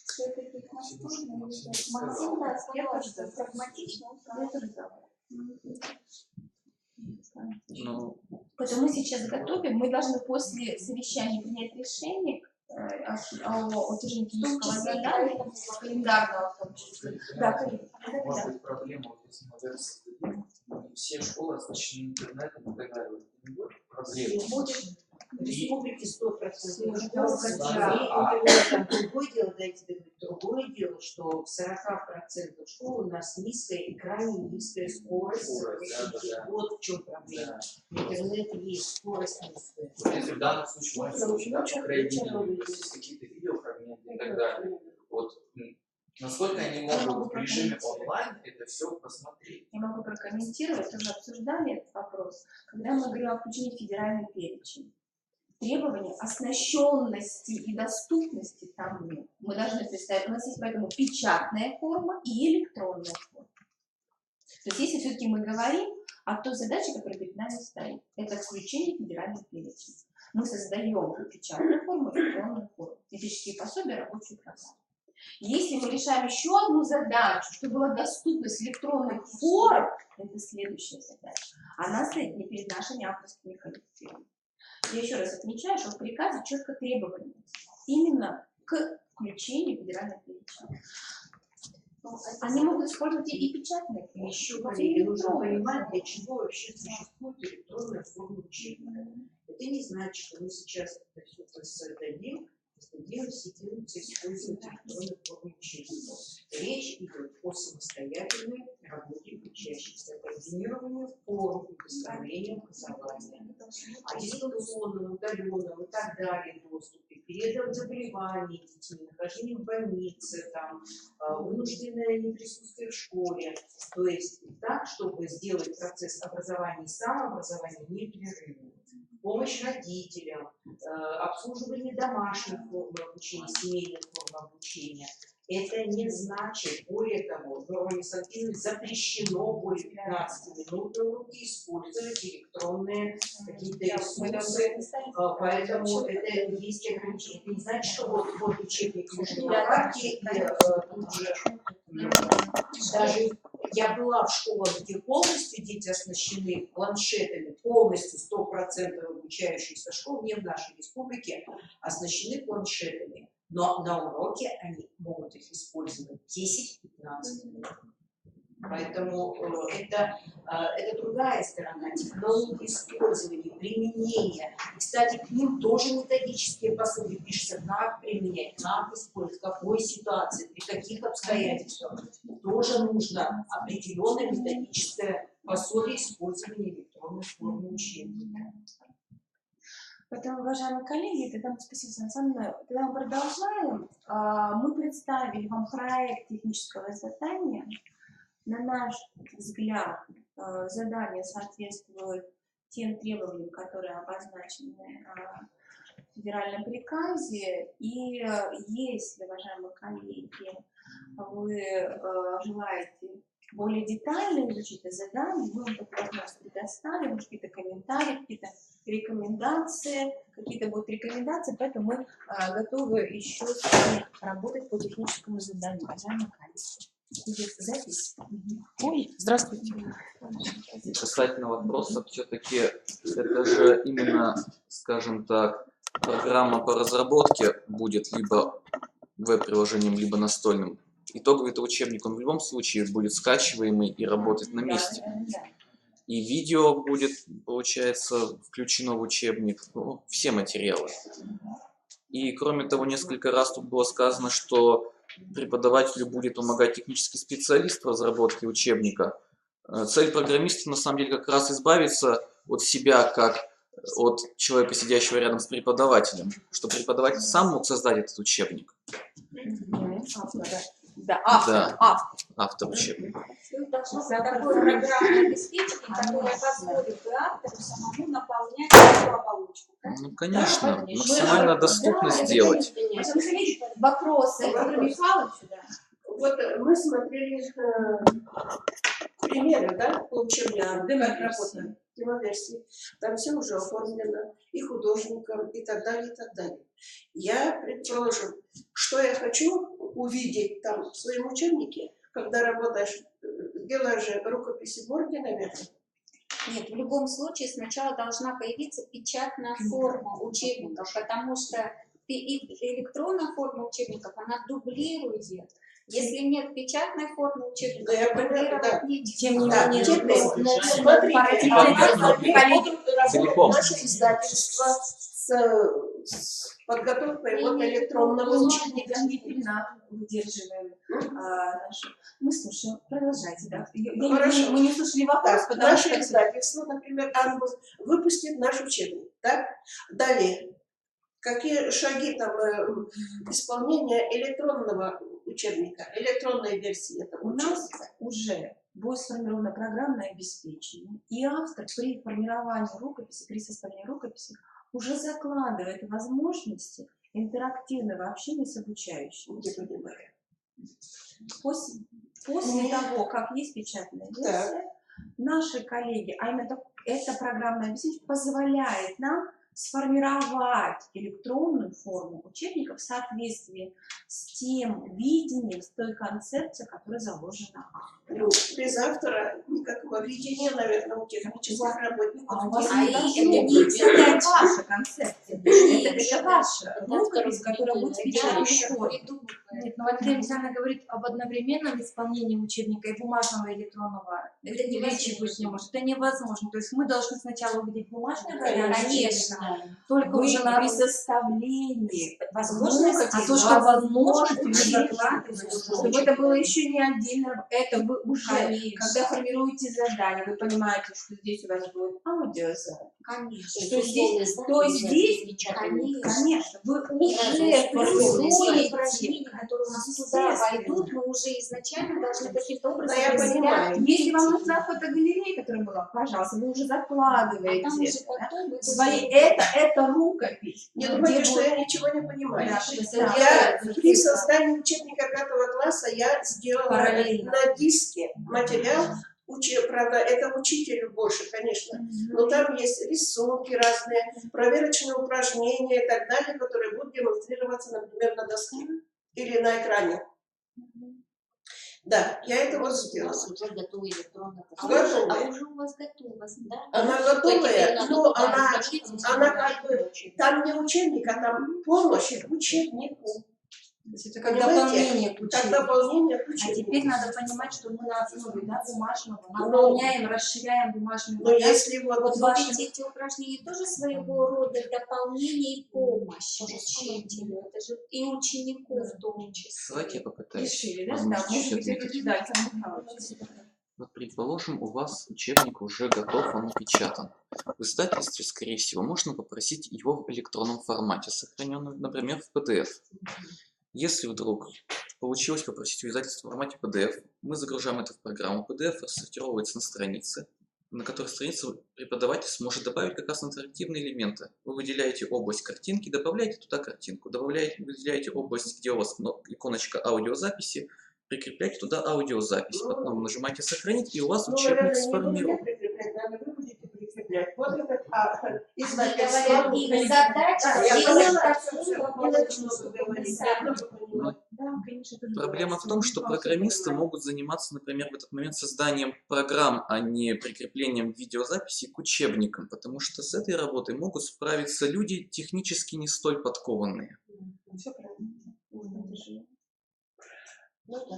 Все-таки Максим, да, сказал, что прагматично. Поэтому мы сейчас готовим, мы должны после совещания принять решение о утверждении технического задания, календарного в том числе. Да, коллеги. Может быть, проблема, если мы версию создадим, все школы оснащены интернетом и так далее. Не будет проблем. республике 100% другое дело, дайте договорить, другое дело, что в 40% школ у нас низкая и крайне низкая скорость. Вот в чем проблема. Интернет есть, скорость низкая. Если в данном случае можно случае, да, по крайней мере, какие-то видеофрагменты и так далее. Вот насколько они могут в режиме онлайн это все посмотреть? Я могу прокомментировать, уже обсуждали этот вопрос. Когда мы говорим о включении федеральный перечень, требования оснащенности и доступности там нет. Мы должны представить, у нас есть поэтому печатная форма и электронная форма. То есть если все-таки мы говорим о той задаче, которая перед нами стоит, это включение федеральных перечней. Мы создаем печатную форму, электронную форму, методические пособия, рабочую программу. Если мы решаем еще одну задачу, чтобы была доступность электронных форм, это следующая задача. Она стоит не перед нашими авторскими коллективами. Я еще раз отмечаю, что в приказе четко требования именно к включению федеральных перечней. Они могут использовать и печатные формы. Еще, коллеги, нужно понимать, для чего вообще существует электронная форма учебника. Это не значит, что мы сейчас это все создадим, сидимся, использовать электронную форму учебника. Речь идет о самостоятельной работе учащихся, координированию форм и представления образования, о дистанционном, удаленном и так далее доступе, периодом заболеваний детей, нахождения в больнице, там, вынужденное неприсутствие в школе. То есть так, чтобы сделать процесс образования и самообразования непрерывным. Помощь родителям, обслуживание домашних форм обучения, семейных форм обучения. Это не значит, более того, нормами Санкт-Петербурга запрещено более 15 минут на уроке использовать электронные какие-то ресурсы, поэтому это есть ограничения. Это не значит, что вот учебник лежит на карте, и тут же даже я была в школах, где полностью дети оснащены планшетами, полностью 100% обучающихся школ, не в нашей республике, оснащены планшетами. Но на уроке они могут их использовать 10-15 минут. Поэтому это другая сторона, технологии использования, применения. И, кстати, к ним тоже методические пособия пишутся, как применять, как использовать, в какой ситуации, при каких обстоятельствах. Тоже нужно определенное методическое пособие использования электронной формы учебника. Поэтому, уважаемые коллеги, тогда спасибо, Сан Саныч. Тогда мы продолжаем. Мы представили вам проект технического задания. На наш взгляд, задание соответствует тем требованиям, которые обозначены в федеральном приказе. И если, уважаемые коллеги, вы желаете более детально изучить это задание, мы вам такую возможность предоставим, какие-то комментарии, какие-то рекомендации, поэтому мы готовы еще с вами работать по техническому заданию. Уважаемые коллеги. Идет запись. Ой, здравствуйте. Касательно вопроса, все-таки это же именно, скажем так, программа по разработке будет либо веб-приложением, либо настольным. Итоговый учебник, он в любом случае будет скачиваемый и работать на месте. И видео будет, получается, включено в учебник, ну, все материалы. И кроме того, несколько раз тут было сказано, что преподавателю будет помогать технический специалист в разработке учебника. Цель программиста на самом деле как раз избавиться от себя, как от человека, сидящего рядом с преподавателем, чтобы преподаватель сам мог создать этот учебник. Автор учебника. Такое программное обеспечение, которое позволит автору самому наполнять эту оболочку. Ну, конечно, максимально доступно сделать. Вопросы. Александр Михайлович, Вот мы смотрели примеры, да, по учебникам, демоверсии. Там все уже оформлено, и художникам, и так далее, и так далее. Я, предположим, что я хочу увидеть там в своем учебнике, когда работаешь, делаешь же рукописи Борги, наверное. Нет, в любом случае сначала должна появиться печатная форма учебников, потому что электронная форма учебников, она дублирует. Если нет печатной формы учебника, то дублировать нечего. Тем не менее, Смотрите, Целиком. наше издательство с подготовкой вот электронного учебника. Действительно выдерживаем нашу. Мы слушаем. Продолжайте, да? Хорошо. Мы не слышали вопрос, Так, потому наше что... издательство, например, Анбус, выпустит наш учебник. Так? Далее. Какие шаги там исполнения электронного учебника, электронной версии этого У нас учебника? уже будет сформировано программное обеспечение, и автор при формировании рукописи, при составлении рукописи уже закладывает возможности интерактивного общения с обучающим. Не понимаю. После того, как есть печатная версия, наши коллеги, а именно это программное обеспечение позволяет нам сформировать электронную форму учебника в соответствии с тем видением, с той концепцией, которая заложена. Ну, без автора никакого видения, наверное, у технических работников. А у вас не это должно не быть. это ваша концепция. Это ваша рукопись, которая будет в печатной форме. Нет, но Валерия Александровна говорит об одновременном исполнении учебника и бумажного, и электронного. Это Речи быть не может. Это невозможно. То есть мы должны сначала увидеть бумажный вариант. Конечно. Только Вы уже на при составлении Возможности, а то, что возможности вы закладываете, чтобы это было еще не отдельно, это вы уже, когда формируете задание, вы понимаете, что здесь у вас будет аудиозапись. Конечно. Что здесь, то здесь, конечно, вы уже Формируете формируете. упражнения, которые у нас туда войдут, мы уже изначально должны каким-то образом Да, я понимаю. Если вам нужна фотогалерея, которая была, пожалуйста, вы уже закладываете. там уже потом Свои, это рукопись. Не Где думайте, что будет- я ничего не понимаю. Да, Я при создании учебника 5 класса я сделала Параллельно. на диске материал. Правда, это учителю больше, конечно. Но там есть рисунки разные, проверочные упражнения и так далее, которые будут демонстрироваться, например, на доске или на экране. Да, я это вот сделала. уже готовы электронно. Готовая. уже у вас готово, да? Она готовая, но она как бы, там не учебник, а там помощь учебнику. То есть это как Понимаете? дополнение к Как учебнику. дополнение к А учебнику. теперь надо понимать, что мы на основе бумажного Ну, наполняем, расширяем бумажный Но вариант. если вот Вот ваши- эти упражнения тоже своего рода дополнение и помощь учителю. Это же и ученику в том числе. Давайте я попытаюсь. Решили, да? Да, возможно, может чуть быть, это ответить. да, Александр Михайлович. Вот, предположим, у вас учебник уже готов, он напечатан. В издательстве, скорее всего, можно попросить его в электронном формате, сохраненном, например, в PDF. Если вдруг получилось попросить у издательства в формате PDF, мы загружаем это в программу. PDF рассортировывается на страницы, на которой страницу преподаватель сможет добавить как раз интерактивные элементы. Вы выделяете область картинки, добавляете туда картинку, выделяете область, где у вас иконочка аудиозаписи, прикрепляйте туда аудиозапись, потом нажимаете «Сохранить», и у вас ну, учебник наверное, сформирован. не прикреплять, наверное, вы будете прикреплять. Вот это Говорят, и задача Да, я сделать поняла, такую всё, обложку, что вы говорите. чтобы Я тоже поняла. Да, конечно, это Проблема в здорово. том, что программисты могут заниматься, например, в этот момент созданием программ, а не прикреплением видеозаписи к учебникам, потому что с этой работой могут справиться люди технически не столь подкованные. Всё правильно. Ну, да.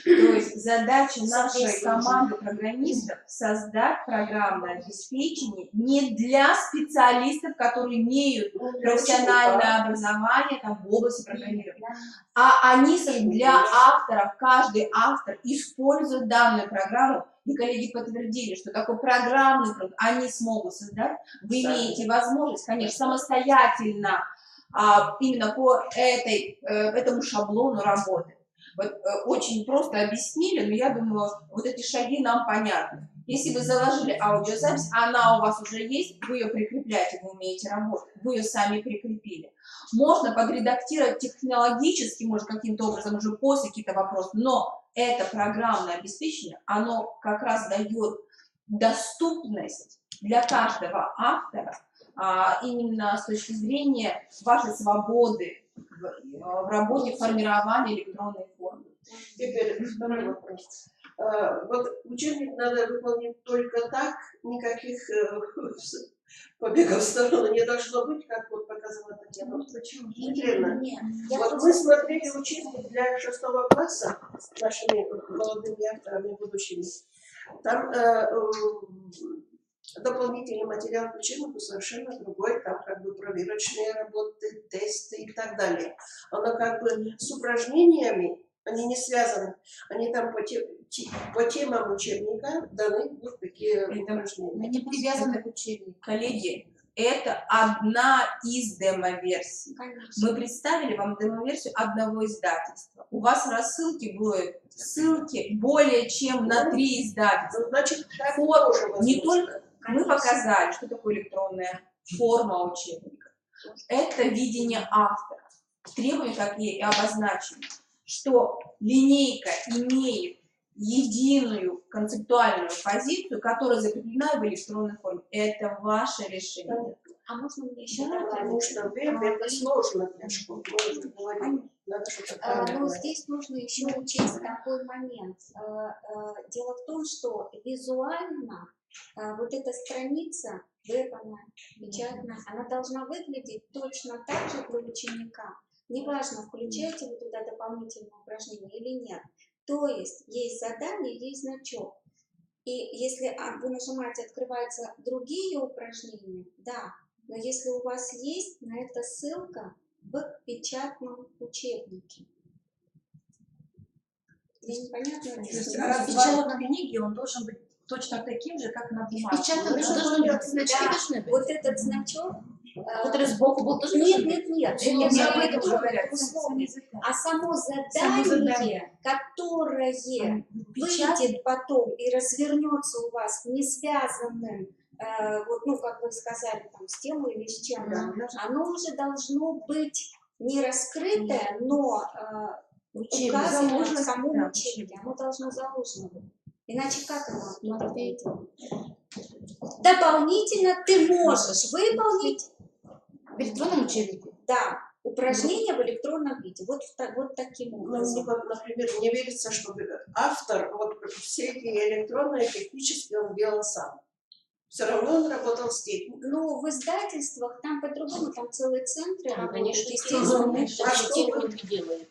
То есть задача нашей команды программистов создать программное обеспечение не для специалистов, которые имеют профессиональное образование там, в области программирования, а они для авторов. Каждый автор использует данную программу, и коллеги подтвердили, что такой программный продукт они смогут создать. Вы имеете возможность, конечно, самостоятельно именно по этому шаблону работать. Вот, очень просто объяснили, но я думаю, вот эти шаги нам понятны. Если вы заложили аудиозапись, она у вас уже есть, вы ее прикрепляете, вы умеете работать, вы ее сами прикрепили. Можно подредактировать технологически, может, каким-то образом уже после каких-то вопросов, но это программное обеспечение, оно как раз дает доступность для каждого автора именно с точки зрения вашей свободы в работе формирования электронной формы. Теперь второй вопрос. Вот учебник надо выполнить только так, никаких побегов в сторону не должно быть, как вот показала Татьяна. Елена, Нет, вот мы смотрели учебник для 6 класса с нашими молодыми авторами будущими. Там дополнительный материал к учебнику совершенно другой, там как бы проверочные работы, тесты и так далее. Оно как бы с упражнениями, они не связаны, они там по темам учебника даны вот такие упражнения. Мы не привязаны к учебнику. Коллеги, это одна из демо-версий. Мы представили вам демо-версию одного издательства. У вас в рассылке будут ссылки более чем на 3 издательства. Значит, так Вот, тоже не возможно. только мы показали, что такое электронная форма учебника. Это видение автора. Требования какие и обозначены, что линейка имеет единую концептуальную позицию, которая закреплена в электронной форме. Это ваше решение. А можно мне еще Да, потому что веб это сложно для школ. Мы уже говорим, надо что-то Но правильное. здесь нужно еще учесть такой момент. Дело в том, что визуально вот эта страница, веб-она, печатная, она должна выглядеть точно так же для ученика. Неважно, включаете вы туда дополнительные упражнения или нет. То есть задание, есть значок. И если вы нажимаете, открываются другие упражнения, да, но если у вас есть на это ссылка в печатном учебнике. Мне непонятно, То есть объясню. развал книги, он должен быть точно таким же, как на бумаге. Печатном тоже должны быть значки, Да, должны быть. вот этот значок. Который сбоку был тоже Нет, должен быть. нет, нет. Не, это не об об этом этом говорят. условие. А само Само задание. задание, которое выйдет потом и развернется у вас не связанным, вот, ну, как вы сказали, там, с темой или с чем-то, оно уже должно быть не раскрытое, но указано в самом учебнике. Оно должно заложено быть. Иначе как оно туда выйдет? Дополнительно ты можешь выполнить В электронном учебнике. да, упражнения в электронном виде. Вот таким Ну, образом. мне, например, не верится, что автор вот все эти электронные технически он делал сам. Все равно он работал с техникой. Ну, в издательствах там по-другому, там целые центры Там, работают, конечно, естественно. А что вы техники делают.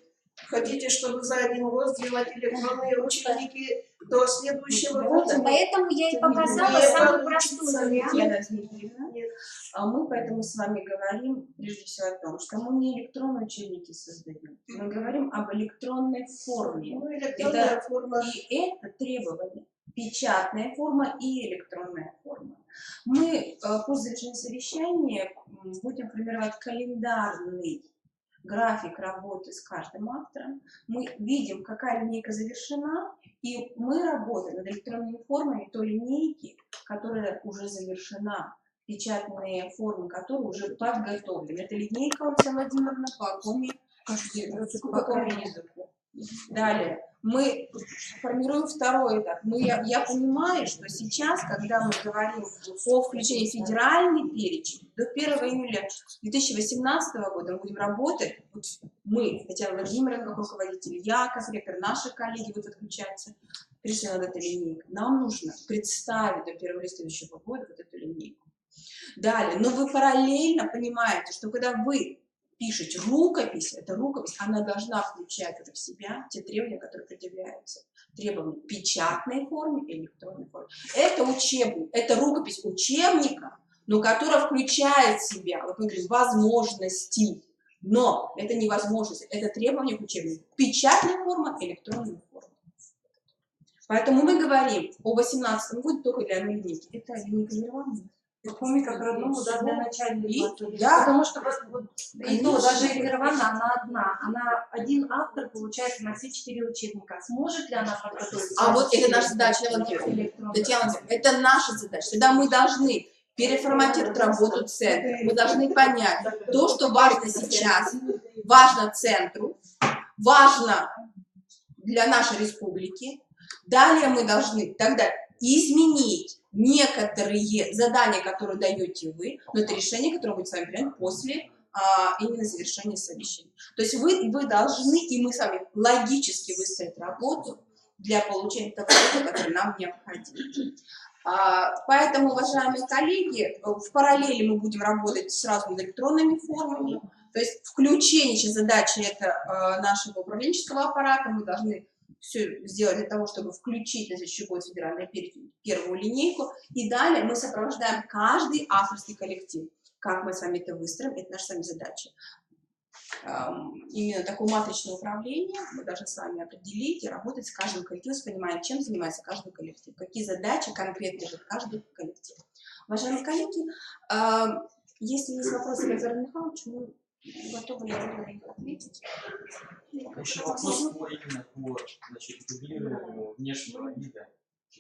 хотите, чтобы за один год сделать электронные учебники до следующего года? Поэтому я и показала Не самый получится. простой вариант. Татьяна Дмитриевна, мы поэтому с вами говорим прежде всего о том, что мы не электронные учебники создаем, мы говорим об электронной форме. Ну, электронная форма. И это требование. Печатная форма и электронная форма. Мы по завершению совещания будем формировать календарный график работы с каждым автором. Мы видим, какая линейка завершена, и мы работаем над электронными формами той линейки, которая уже завершена, печатные формы, которые уже подготовлены. Это линейка, Ольга Владимировна, по какому языку. Далее. Мы формируем второй этап. Я понимаю, что сейчас, когда мы говорим о включении в федеральный перечень, до 1 июля 2018 года мы будем работать, вот мы, Татьяна Владимировна, как руководитель, я как ректор, наши коллеги вот отключаются, пришли над этой линейкой. Нам нужно представить до 1 июля следующего года вот эту линейку. Далее, но вы параллельно понимаете, что когда вы пишете рукопись, эта рукопись, она должна включать в себя те требования, которые предъявляются. Требования в печатной форме и электронной форме. Это учебник, это рукопись учебника, но которая включает в себя, вот мы говорим, возможности. Но это не возможность, это требования к учебнику. Печатная форма, электронная форма. Поэтому мы говорим о 18-м году только для одной линейки. Это линейка Мирования. Форме как родному, да, для начальника. Да. Потому что и то, даже Нирвана, она одна. Она один автор, получается, на все 4 учебника. Сможет ли она подготовить? А вот это наша задача, Татьяна, это наша задача. Тогда мы должны переформатировать работу центра. Мы должны понять то, что важно сейчас, важно центру, важно для нашей республики. Далее мы должны тогда изменить некоторые задания, которые даете вы, но это решение, которое будет с вами принято после именно завершения совещания. То есть вы должны, и мы с вами логически выстроить работу для получения того, который нам необходим. Поэтому, уважаемые коллеги, в параллели мы будем работать сразу над электронными формами. То есть включение, сейчас задача это нашего управленческого аппарата, мы должны все сделать для того, чтобы включить на следующий год федеральную первую линейку. И далее мы сопровождаем каждый авторский коллектив. Как мы с вами это выстроим, это наша с вами задача. Именно такое матричное управление мы должны с вами определить и работать с каждым коллективом, понимая, чем занимается каждый коллектив, какие задачи конкретно идет каждый коллектив. Уважаемые коллеги, если есть вопросы к Александру Михайловичу, мы готовы на них ответить. Еще вопрос именно по, значит, дублированию внешнего вида.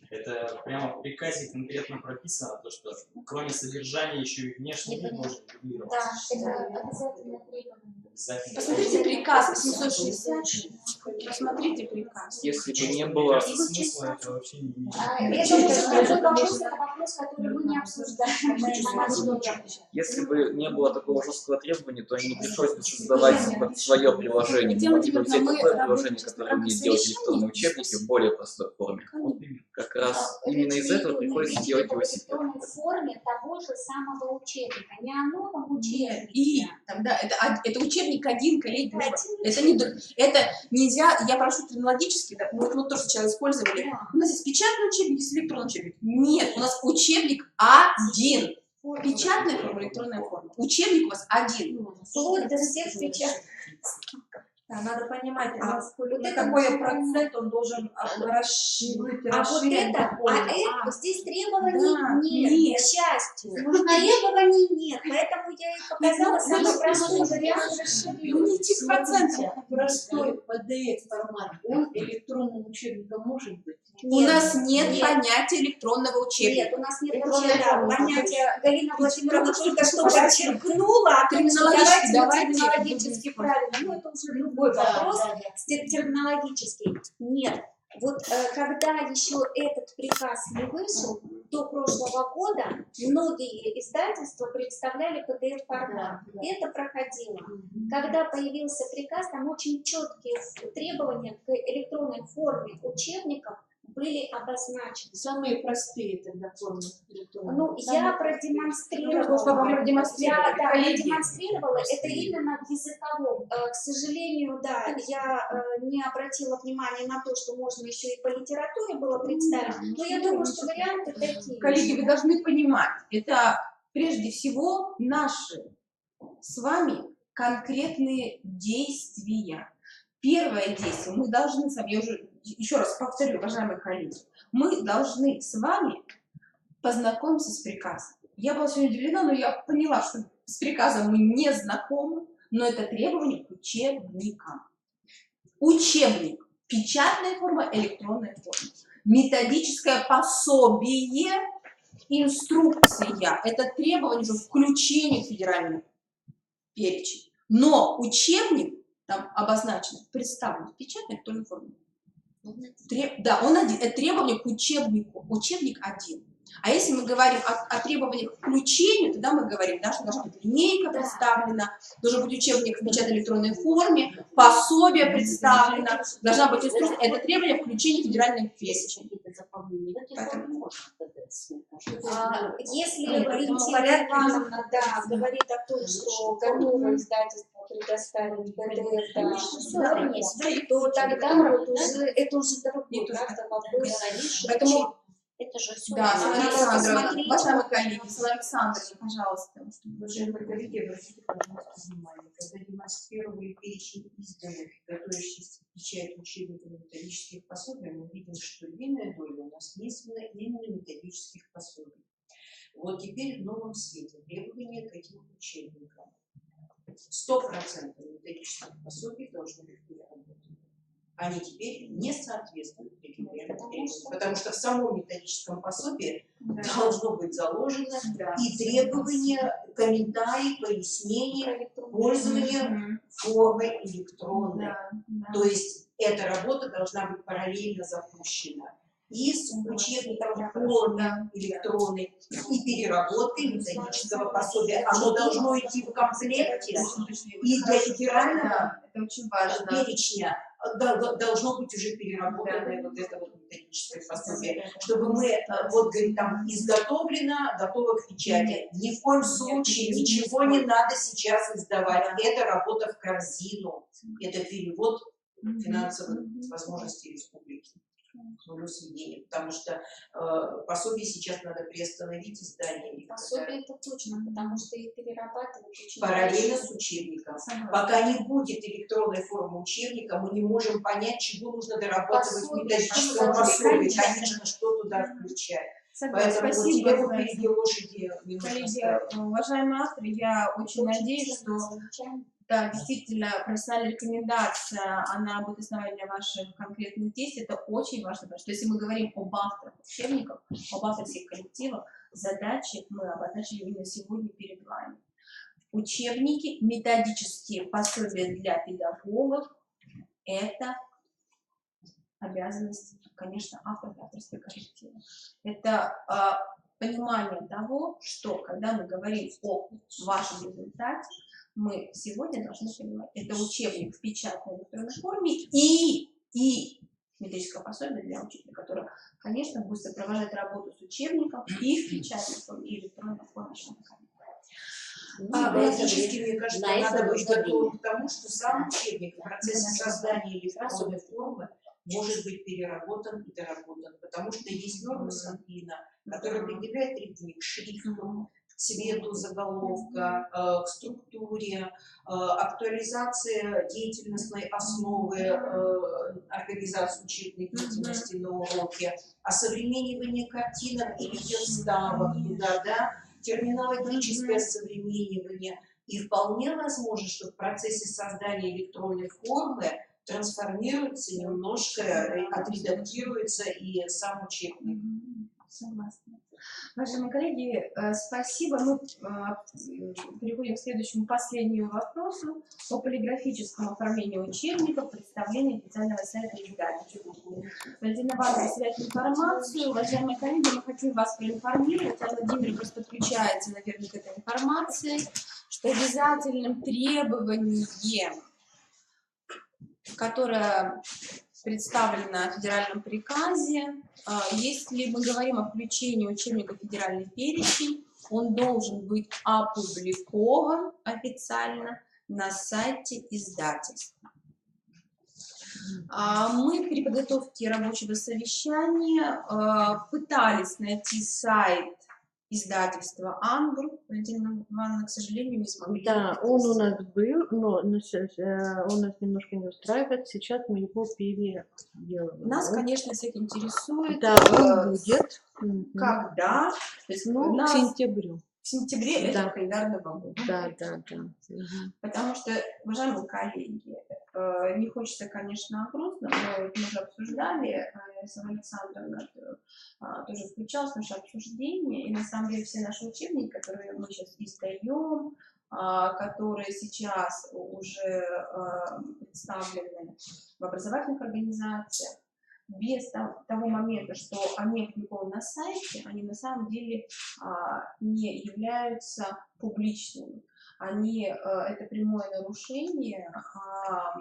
Это прямо в приказе конкретно прописано, то, что кроме содержания еще и внешний вид может дублироваться. Да, это обязательно требование. Посмотрите приказ 860. Посмотрите приказ. Если бы не было... Смысла это вообще не имеет. Это вопрос, который мы не обсуждаем. Если бы не было такого жесткого требования, то не пришлось бы создавать свое приложение. Мы могли бы взять такое приложение, которое умеет делать электронные учебники в более простой форме. Как раз именно из этого приходится делать в велосипед. электронной форме того же самого учебника. Не оно там учебник. И там, да, это учебник один, коллеги. Это нельзя, я прошу терминологически, да, мы то, что сейчас использовали. У нас есть печатный учебник, есть электронный учебник. Нет, у нас учебник один. Печатная форма, электронная форма. Учебник у вас один. Вплоть до всех печатных. Да, надо понимать, вот на это какой вот процент он должен здесь требований Да, нет, к счастью. Требований нет, поэтому я и показала самый простой вариант расширения. Не этих процентов. Простой PDF-формат, он электронным учебником может быть? У нас нет понятия электронного учебника. Нет, у нас нет Электронная вообще форма. понятия. Галина Владимировна только что подчеркнула, а Терминологически давайте давайте. терминологически правильно. Ну, это уже другой вопрос, терминологический. Нет. Вот когда еще этот приказ не вышел, до прошлого года многие издательства представляли PDF-формат. Это проходило. Когда появился приказ, там очень четкие требования к электронной форме учебников были обозначены. Самые простые тогда формы электронные. Ну, я продемонстрировала. Что вам продемонстрировали, Я коллеги? продемонстрировала. Это именно в языковом. К сожалению, да, я не обратила внимания на то, что можно еще и по литературе было представить. Но я думаю, что варианты такие. Коллеги, вы должны понимать, это прежде всего наши с вами конкретные действия. Первое действие, мы должны с вами, я уже еще раз повторю, уважаемые коллеги, мы должны с вами познакомиться с приказом. Я была сегодня удивлена, но я поняла, что с приказом мы не знакомы, но это требование к учебникам. Учебник, печатная форма, электронная форма. Методическое пособие, инструкция, это требование уже включения в федеральный перечень. Но учебник там обозначено, представлен в печатной электронной форме. Да, он один. Это требование к учебнику. Учебник один. А если мы говорим о требованиях к включению, тогда мы говорим, да, что должна быть линейка представлена, должен быть учебник в печатной электронной форме, пособие представлено, должна быть инструкция. Это требование к включению в федеральный перечень. Если Валентина Ивановна говорит о том, что готово издательство предоставить PDF, то тогда вот уже, это уже другой вопрос. Поэтому, это же все. да, Светлана Александровна, посмотреть. уважаемые коллеги, Светлана Александровна, пожалуйста. Уважаемые коллеги, обратите, пожалуйста, внимание, когда демонстрировали перечень изданных, готовящихся к печати учебников и методических пособий, мы видим, что львиная доля у нас внесена именно методических пособий. Вот теперь в новом свете требования к этим учебникам. 100% методических пособий должны быть переработаны. Они теперь не соответствуют этим требованиям, потому что в самом методическом пособии должно быть заложено и требования, комментарии, пояснения, пользования формой электронной. То есть эта работа должна быть параллельно запущена и с учебником формы электронной и переработкой методического пособия. Оно должно идти в комплекте и для федерального Это очень важно. перечня должно быть уже переработанное вот это вот методическое пособие, чтобы мы, вот говорит, там изготовлено, готово к печати. Ни в коем случае ничего не надо сейчас издавать. Это работа в корзину, это перевод финансовых возможностей республики. К нулю сведения, потому что пособие сейчас надо приостановить издание. И Пособие это точно, потому что их перерабатывать очень параллельно тяжело. с учебником. Согласна. Пока не будет электронной формы учебника, мы не можем понять, чего нужно дорабатывать в Пособие, методическом пособие, пособии. конечно. Конечно, что туда включать. Согласна. Поэтому вот Спасибо тебе за впереди лошади не нужно Коллеги, ставить. уважаемые авторы, я очень надеюсь, что Замечательно. да, действительно, профессиональная рекомендация, она будет основой для ваших конкретных действий. Это очень важно, потому что если мы говорим об авторах учебников, об авторских коллективах, задачи мы обозначили именно сегодня перед вами. Учебники, методические пособия для педагогов – это обязанность, конечно, авторов и авторских коллективов. Это понимание того, что когда мы говорим о вашем результате, мы сегодня должны понимать, это учебник в печатной электронной форме и методическое пособие для учителя, которое, конечно, будет сопровождать работу с учебником и в печатной форме, и электронной форме. Практически, мне кажется, надо быть готовым к тому, что сам учебник в процессе создания электронной формы может быть переработан и доработан, потому что есть нормы Санпина, которые определяют требования к шрифту, к цвету заголовка, к структуре, актуализация деятельностной основы организации учебной деятельности на уроке, осовременивание картинок или вставок туда, да, терминологическое осовременивание. И вполне возможно, что в процессе создания электронной формы трансформируется немножко, отредактируется и сам учебник. Согласна. Уважаемые коллеги, спасибо. Мы переходим к следующему, последнему вопросу о полиграфическом оформлении учебников, представлении официального сайта издательства. Валентина Ивановна представляет информацию. Уважаемые коллеги, мы хотим вас проинформировать, Владимир просто подключается, наверное, к этой информации, что обязательным требованием, которое представлено в федеральном приказе, если мы говорим о включении учебника в федеральный перечень, он должен быть опубликован официально на сайте издательства. Мы при подготовке рабочего совещания пытались найти сайт издательства «Ангр». Валентина Ивановна, к сожалению, не смогли. Да, он у нас был, но он нас немножко не устраивает. Сейчас мы его переделываем. Нас, конечно, всех интересует. Да, он будет. Когда? То есть Ну, к сентябрю. В сентябре этого календарного года. Да. Потому что, уважаемые коллеги, не хочется, конечно, грустно, но мы уже обсуждали, Александра Александровна тоже включалась в наше обсуждение, и на самом деле все наши учебники, которые мы сейчас издаем, которые сейчас уже представлены в образовательных организациях, без того момента, что они опубликованы на сайте, они на самом деле не являются публичными. Они, это прямое нарушение,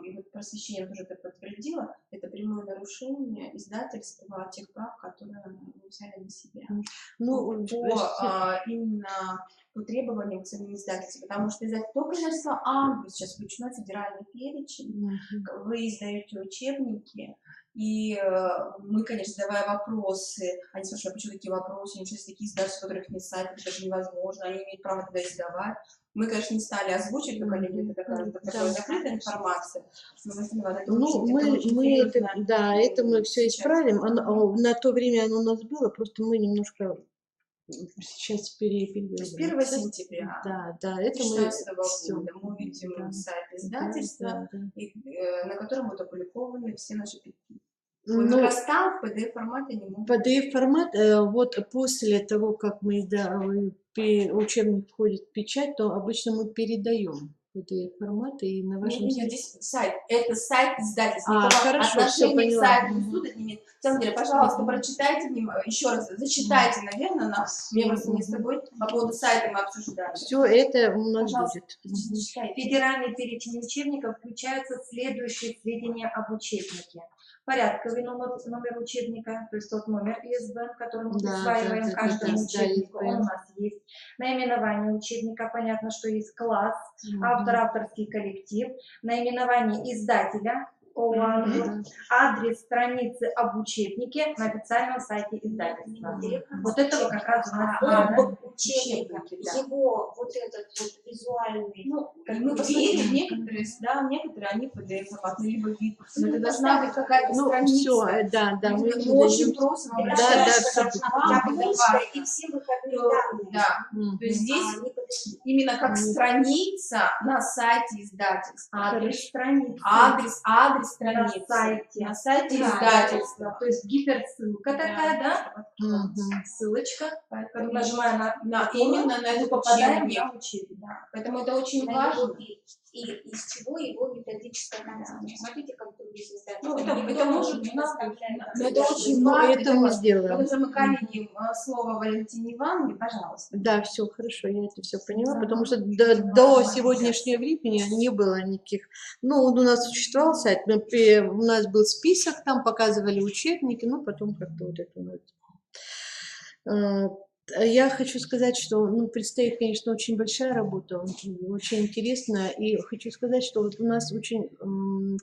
и вот просвещение тоже это подтвердило, это прямое нарушение издательства тех прав, которые мы взяли на себя. Ну, Именно по требованиям к самим издательствам, потому что только издательство «Ангр» сейчас включено в федеральный перечень, вы издаете учебники, и мы, конечно, задавая вопросы, они спрашивают, почему такие вопросы, неужели есть такие издательства, у которых нет сайта, это же невозможно, они имеют право тогда издавать. Мы, конечно, не стали озвучивать, но, коллеги, это такая закрытая информация. Это мы все исправим. На то время оно у нас было, просто мы немножко сейчас переделываем. С 1 сентября это 2016 года мы увидим сайт издательства, на котором будут опубликованы все наши возраста в PDF-формате не могут. PDF-формат, вот после того, как мы учебник входит в печать, то обычно мы передаем PDF-формат и на вашем сайте. Здесь сайт, это сайт издательства. Хорошо, все поняла. На самом деле, пожалуйста, прочитайте, еще раз, зачитайте, наверное, нас, мне просто не с тобой, по поводу сайта мы обсуждали. Все это у нас будет. В федеральный перечень учебников включаются следующие сведения об учебнике. Порядковый номер учебника, то есть тот номер ИСБН, который мы присваиваем каждому учебнику, он у нас есть. Наименование учебника, понятно, что есть класс, автор, авторский коллектив, наименование издателя, адрес страницы об учебнике на официальном сайте издательства. Вот этого как раз у нас надо. Учебника, его вот этот вот визуальный. Ну, мы посмотрели в некоторые, да, некоторые они PDF-форматные, либо вид. Но это должна быть какая-то страница. Все, да, Мы мы очень просим Да, обращаться да, к всё. вам, И все выходные данные. да. То есть здесь именно как страница на сайте издательства. Адрес страницы. Адрес страницы. На На сайте Да, издательства. То есть гиперссылка такая, да? Ссылочка. Поэтому нажимая именно на эту попадаем учебник. на учебник. Да. Поэтому это очень На важно. его вид. И из чего его методическая картина. Смотрите, как другие издательства. Ну, это может быть, но это очень Ну, важно. это мы сделаем. Мы замыкали слово Валентине Ивановне, пожалуйста. Да, все хорошо, я это все поняла, потому что до сегодняшнего времени не было никаких. Ну, у нас существовал сайт, у нас был список, там показывали учебники, ну, потом как-то вот это вот. Я хочу сказать, что предстоит, конечно, очень большая работа, очень интересная. И хочу сказать, что вот у нас очень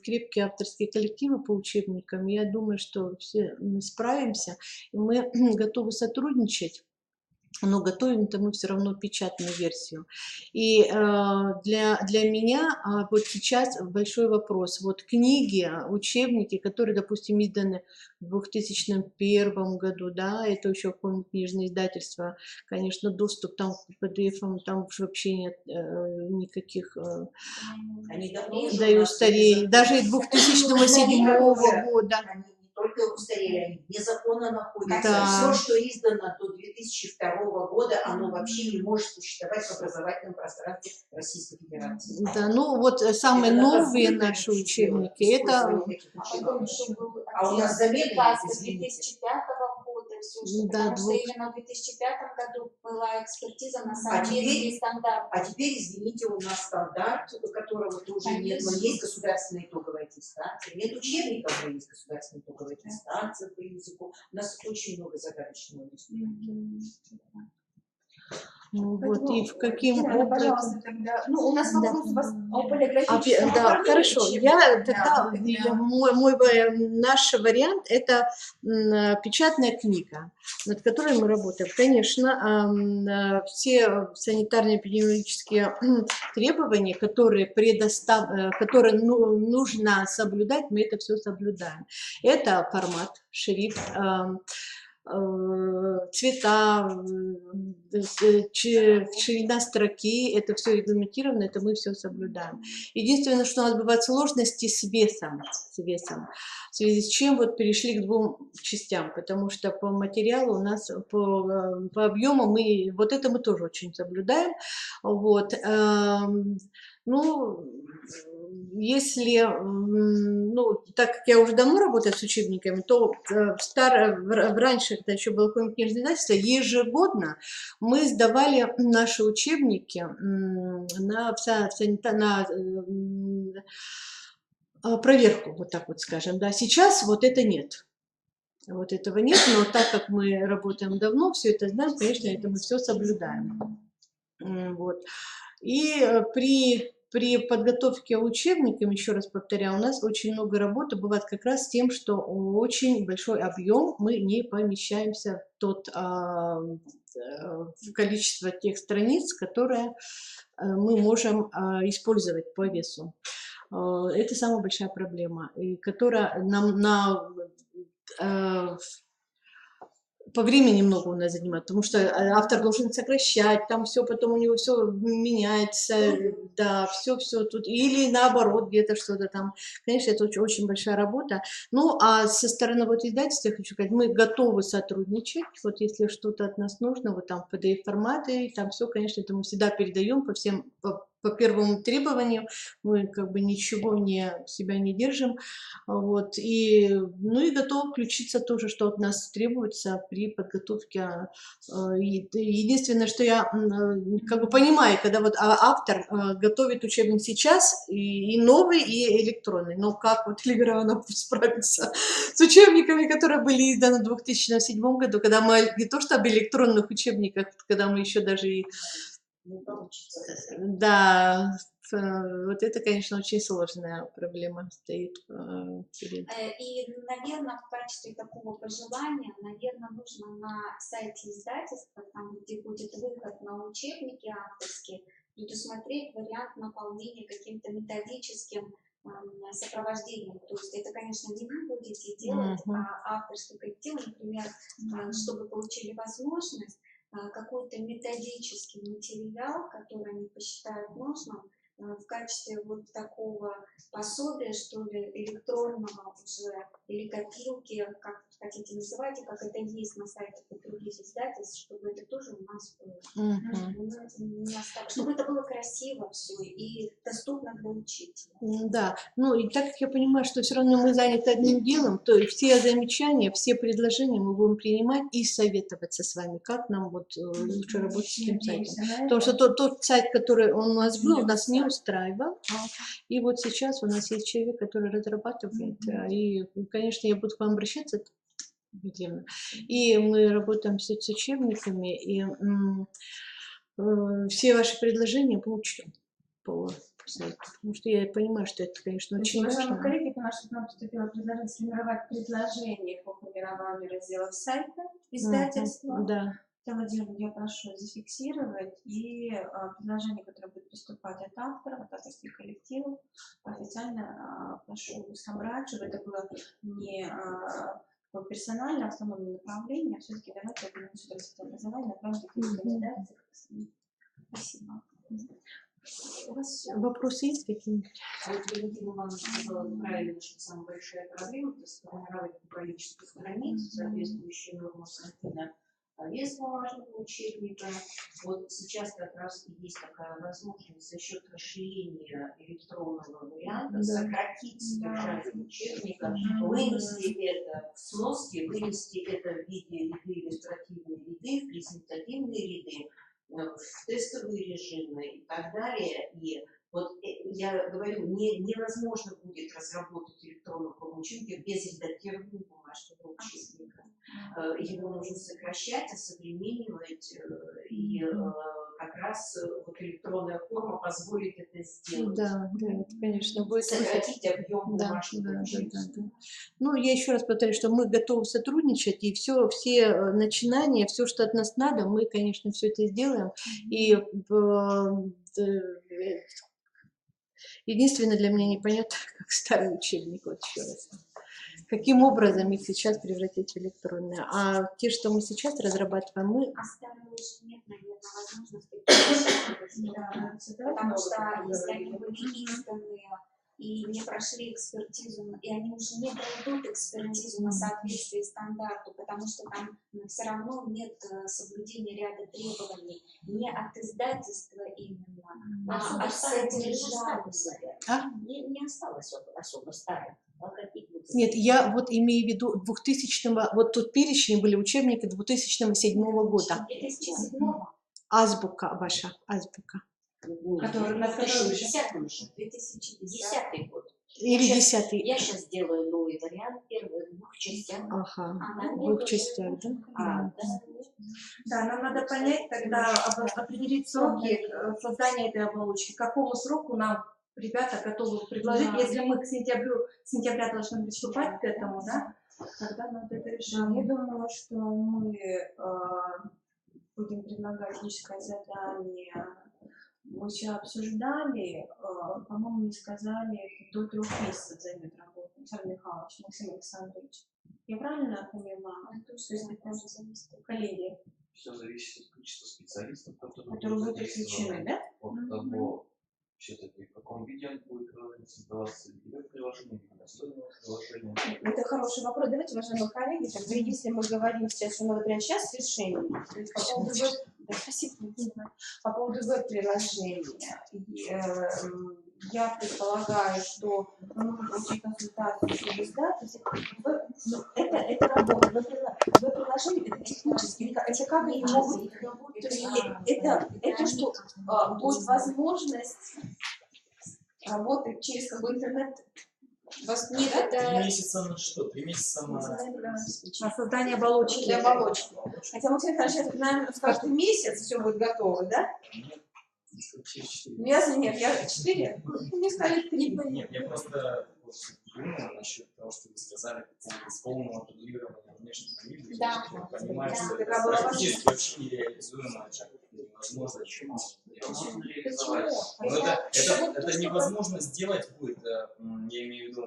крепкие авторские коллективы по учебникам. Я думаю, что все мы справимся, и мы готовы сотрудничать. Но готовим-то мы все равно печатную версию. И для меня вот сейчас большой вопрос. Вот книги, учебники, которые, допустим, изданы в 2001 году, да, это еще, помню, книжное издательство, конечно, доступ там к PDF-ам, там уж вообще нет никаких, Они давно да и устарели. Даже и 2007 года. Только устарели, они незаконно находятся. Да. Все, что издано до 2002 года, оно вообще не может существовать в образовательном пространстве Российской Федерации. Да, ну вот самые новые наши учебники, это... А у нас замедленно, 2005 года, все, что, Да, потому что именно в 2005 году была экспертиза на А соответствии стандартам. а теперь, извините, у нас стандарт, которого тоже нет, но есть государственная итоговая аттестация. Нет учебников, но есть государственная итоговая аттестация по языку. У нас очень много загадочного есть. Ну, вот, и в каким Татьяна, образом... пожалуйста, тогда. Ну, у нас вопрос у вас о А, полиграфическом да, оформлении хорошо. учебника. Тогда наш вариант – это печатная книга, над которой мы работаем. Конечно, все санитарно-эпидемиологические требования, которые нужно соблюдать, мы это все соблюдаем. Это формат, шрифт, цвета, ширина строки, это все регламентировано, это мы все соблюдаем. Единственное, что у нас бывают сложности с весом, в связи с чем вот перешли к двум частям, потому что по материалу у нас, по объему, вот это мы тоже очень соблюдаем. Вот. Ну, если, так как я уже давно работаю с учебниками, то раньше, когда еще было какое-нибудь книжное издательство, ежегодно мы сдавали наши учебники на проверку, вот так вот скажем. Да. Сейчас вот это нет. Вот этого нет, но так как мы работаем давно, все это знаем, конечно, это мы все соблюдаем. Вот. И при подготовке учебникам, еще раз повторяю, у нас очень много работы бывает как раз с тем, что очень большой объем, мы не помещаемся в количество тех страниц, которые мы можем использовать по весу. Это самая большая проблема, которая нам по времени много у нас занимает, потому что автор должен сокращать, там все, потом у него все меняется, да, все тут, или наоборот, где-то что-то там. Конечно, это очень, очень большая работа. Ну, а со стороны вот издательства, я хочу сказать, мы готовы сотрудничать, вот если что-то от нас нужно, вот там PDF-форматы, там все, конечно, это мы всегда передаем по первому требованию, мы как бы ничего себя не держим, вот, и готовы включиться тоже, что от нас требуется при подготовке. Единственное, что я как бы понимаю, когда вот автор готовит учебник сейчас, и новый, и электронный, но как вот Эльвира Ивановна справится с учебниками, которые были изданы в 2007 году, когда мы не то что об электронных учебниках, когда мы еще даже и не получится. Да, вот это, конечно, очень сложная проблема стоит перед... И, наверное, в качестве такого пожелания, наверное, нужно на сайте издательства, там, где будет выход на учебники авторские, предусмотреть вариант наполнения каким-то методическим сопровождением. То есть это, конечно, не вы будете делать, а авторский коллектив, например, чтобы получили возможность какой-то методический материал, который они посчитают нужным, в качестве вот такого пособия, что ли, электронного уже, или копилки, как хотите называйте, как это есть на сайтах других издательств, чтобы это тоже у нас было. Чтобы это было красиво все и доступно для учителя. Да, ну и так как я понимаю, что все равно мы заняты одним делом, то все замечания, все предложения мы будем принимать и советоваться с вами, как нам вот лучше работать с этим сайтом. Потому что тот сайт, который у нас был, нас не устраивал, и вот сейчас у нас есть человек, который разрабатывает, и, конечно, я буду к вам обращаться, и мы работаем с учебниками, и все ваши предложения мы учтем по сайту, потому что я понимаю, что это, конечно, очень важно. Уважаемые коллеги, к нам поступило предложение сформировать предложение по формированию разделов сайта издательства. Да. Владимир, я прошу зафиксировать и предложение, которое будет поступать от авторов, от авторских коллективов, официально прошу собрать, чтобы это было не персонально автономное направление, а все-таки давайте это образование направить такие кандидаты. Спасибо. У вас вопросы есть какие-нибудь? Вот Валентина Ивановна сказала правильно, что самая большая проблема – это сформировать количество страниц, соответствующие нормам Сантина, вес бумажного учебника. Вот сейчас как раз и есть такая возможность за счет расширения электронного варианта сократить содержание учебника, вынести это в сноски, вынести это в виде ряды, иллюстративные ряды, в презентативные ряды, в тестовые режимы и так далее. И вот я говорю, невозможно будет разработать электронную форму учебника без редактирования бумажного учебника. Его нужно сокращать, осовременивать, и как раз вот электронная форма позволит это сделать. Да, это, конечно, будет сократить объем бумажного учебника. Ну, я еще раз повторю, что мы готовы сотрудничать, и все начинания, все, что от нас надо, мы, конечно, все это сделаем. И единственное, для меня непонятно, как старый учебник, вот еще раз. Каким образом их сейчас превратить в электронные? А те, что мы сейчас разрабатываем, мы... А старые уже нет, наверное, возможности. Потому что если они были изданные и не прошли экспертизу, и они уже не пройдут экспертизу на соответствие стандарту, потому что там все равно нет соблюдения ряда требований не от издательства именно, а от содержания. Не осталось особо старых. Нет, я вот имею в виду 2000-го, вот тут перечень были учебники 2007 года. 2007-го? Азбука ваша, азбука. Который на 2010 год. Или 10-й. Я сейчас делаю новый вариант, первый в 2 частях. Ага, в 2 частях, да? Да, нам надо понять тогда, определить сроки создания этой оболочки, к какому сроку нам ребята готовы предложить, если мы к сентября должны приступать к этому, да, тогда надо это решить. Я думаю, что мы будем предлагать техническое задание. Мы все обсуждали, по-моему, не сказали, до 3 месяцев займет работа. Александр Михайлович, Максим Александрович. Я правильно понимаю? То есть это зависит от коллеги. Все зависит от количества специалистов, которые будут подключены, да? От того, все-таки в каком виде он будет создаваться, или приложение, или настольное приложение. Это хороший вопрос. Давайте, уважаемые коллеги, тогда если мы говорим сейчас, что мы вот прямо сейчас решение, то есть по поводу веб-приложения, я предполагаю, что мы можем получить консультацию с издательством. Это работа. Веб-приложение это технически, это как они могут, то есть это что будет возможность работать через какой интернет. Нет, это 3 месяца на что? 3 месяца на создание оболочки. Для оболочки. Хотя Максим Александрович, наверное, в каждый месяц все будет готово, да? Ясно, нет, я 4. Мне сказали 3. Нет, я просто думаю насчет того, что вы сказали, с полного регулирования внешнего вида. Да. Я понимаю, что Да. это практически вообще нереализуемо, невозможно. Но это невозможно сделать будет, я имею в виду,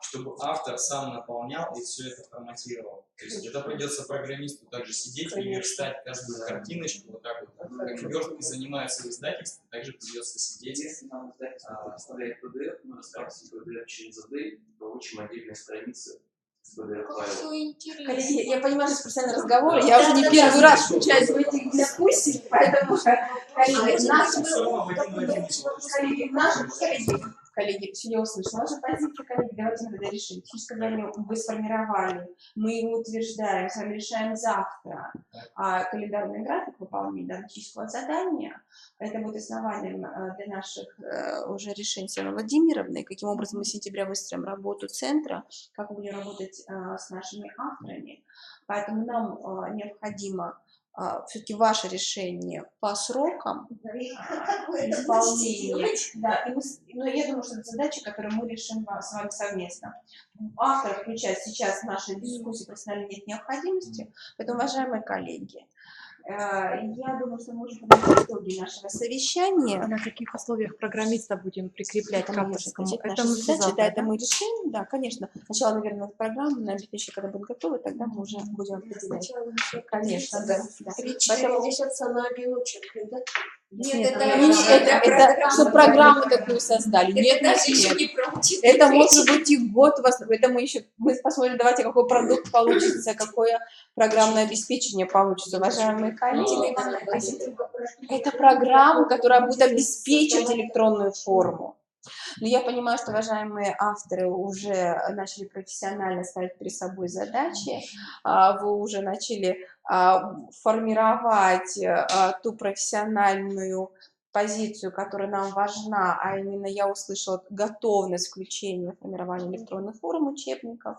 чтобы автор сам наполнял и все это форматировал. То есть это придется программисту также сидеть и верстать каждую картиночку, вот так вот, как вертки занимаются в издательстве, также придется сидеть. Если нам издательство оставляет PDF, мы расскажем PDF через AD, получим отдельные страницы с PDF-файлом. Коллеги, я понимаю, что это профессиональный разговор, я уже не первый раз включаюсь в эти дискуссии, поэтому, коллеги, все я услышала. Ваша позиция, коллеги, давайте надо решить. Физическое задание вы сформировали, мы его утверждаем, с вами решаем завтра. А календарный график выполнения данного физического задания, это будет основанием для наших уже решений с Анной Владимировной, каким образом мы с сентября выстроим работу центра, как мы будем работать с нашими авторами. Поэтому нам необходимо все-таки ваше решение по срокам исполнения. Да, но я думаю, что это задача, которую мы решим с вами совместно. Автор включать сейчас в нашей дискуссии профессионально нет необходимости, поэтому, уважаемые коллеги, я думаю, что мы можем подвести итоги нашего совещания. На каких условиях программиста будем прикреплять к авторскому? Это мы задачи, да, это мы решим, да, конечно. Сначала, наверное, программу, на обеспечение, когда будет готова, тогда мы уже будем определять. Конечно, да. Поэтому висятся на обилочек, да? Нет, это что программу такую создали. Нет, это может быть и год у вас. Это мы посмотрим, давайте, какой продукт получится, какое программное обеспечение получится, уважаемые коллеги. Это программа, которая будет обеспечивать электронную форму. Но я понимаю, что уважаемые авторы уже начали профессионально ставить перед собой задачи, вы уже начали формировать ту профессиональную позицию, которая нам важна, а именно я услышала готовность включения формирования электронных форм учебников.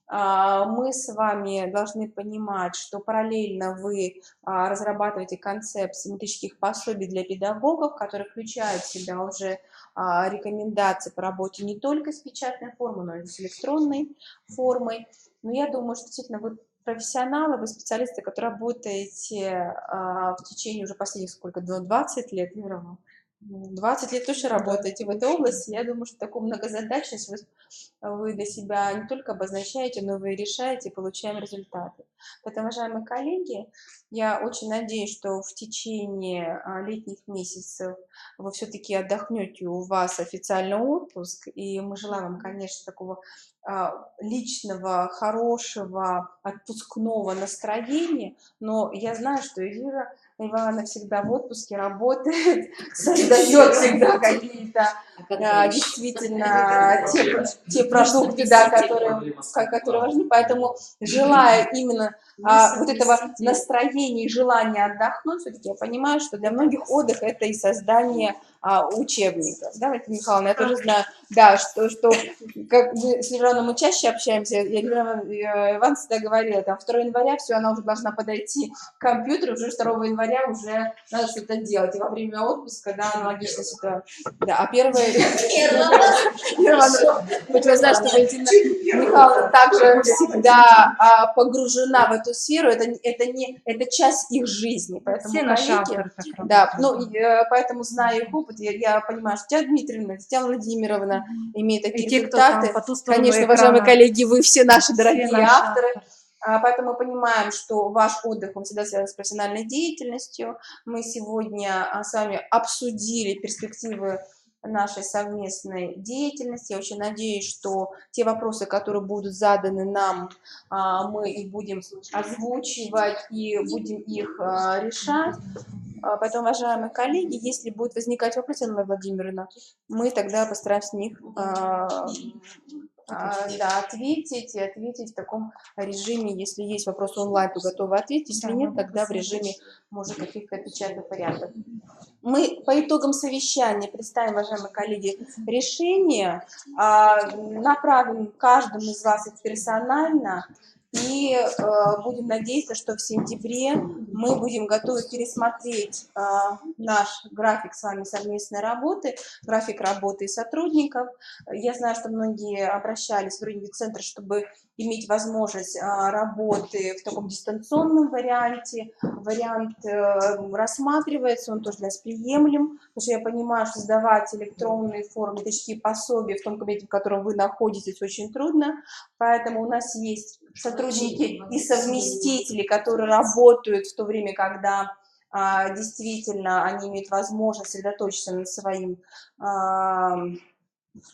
Мы с вами должны понимать, что параллельно вы разрабатываете концепции методических пособий для педагогов, которые включают в себя уже рекомендации по работе не только с печатной формой, но и с электронной формой. Но я думаю, что действительно вы профессионалы, вы специалисты, которые работаете в течение уже последних сколько, 20 лет, наверное, 20 лет точно работаете в этой области. Я думаю, что такую многозадачность вы для себя не только обозначаете, но вы решаете и получаем результаты. Поэтому, уважаемые коллеги, я очень надеюсь, что в течение летних месяцев вы все-таки отдохнете, у вас официальный отпуск, и мы желаем вам, конечно, такого личного, хорошего, отпускного настроения, но я знаю, что Эльвира Ивановна всегда в отпуске работает, создает всегда какие-то действительно те продукты, да, которые важны, поэтому желая именно вот этого настроения и желания отдохнуть, все-таки я понимаю, что для многих отдых это и создание учебников, да, Валентина Михайловна, я тоже знаю, да, что как мы с Иваном мы чаще общаемся, Иван всегда говорила, там, 2 января все, она уже должна подойти к компьютеру, уже 2 января уже надо что-то делать, и во время отпуска, да, аналогичная ситуация, да, а 1 вы знаете, что Валентина Михайловна также всегда погружена в эту сферу, это часть их жизни, поэтому все наши авторы так работают. Да, ну, поэтому, зная их опыт, я понимаю, что Татьяна Дмитриевна, Татьяна Владимировна имеют такие результаты. Конечно, уважаемые коллеги, вы все наши дорогие авторы. Поэтому мы понимаем, что ваш отдых, он всегда связан с профессиональной деятельностью. Мы сегодня с вами обсудили перспективы нашей совместной деятельности. Я очень надеюсь, что те вопросы, которые будут заданы нам, мы их будем озвучивать и будем их решать. Поэтому, уважаемые коллеги, если будет возникать вопрос, Анна Владимировна, мы тогда постараемся на них ответить в таком режиме. Если есть вопрос онлайн, то готовы ответить. Если нет, тогда в режиме, может, каких-то печатных порядков. Мы по итогам совещания представим, уважаемые коллеги, решение, направим каждому из вас их персонально. И будем надеяться, что в сентябре мы будем готовы пересмотреть наш график с вами совместной работы, график работы сотрудников. Я знаю, что многие обращались в Рынвик-центр, чтобы иметь возможность работы в таком дистанционном варианте. Вариант рассматривается, он тоже для нас приемлем, потому что я понимаю, что сдавать электронные формы, точнее пособия в том кабинете, в котором вы находитесь, очень трудно. Поэтому у нас есть сотрудники и совместители, которые работают в то время, когда действительно они имеют возможность сосредоточиться над своим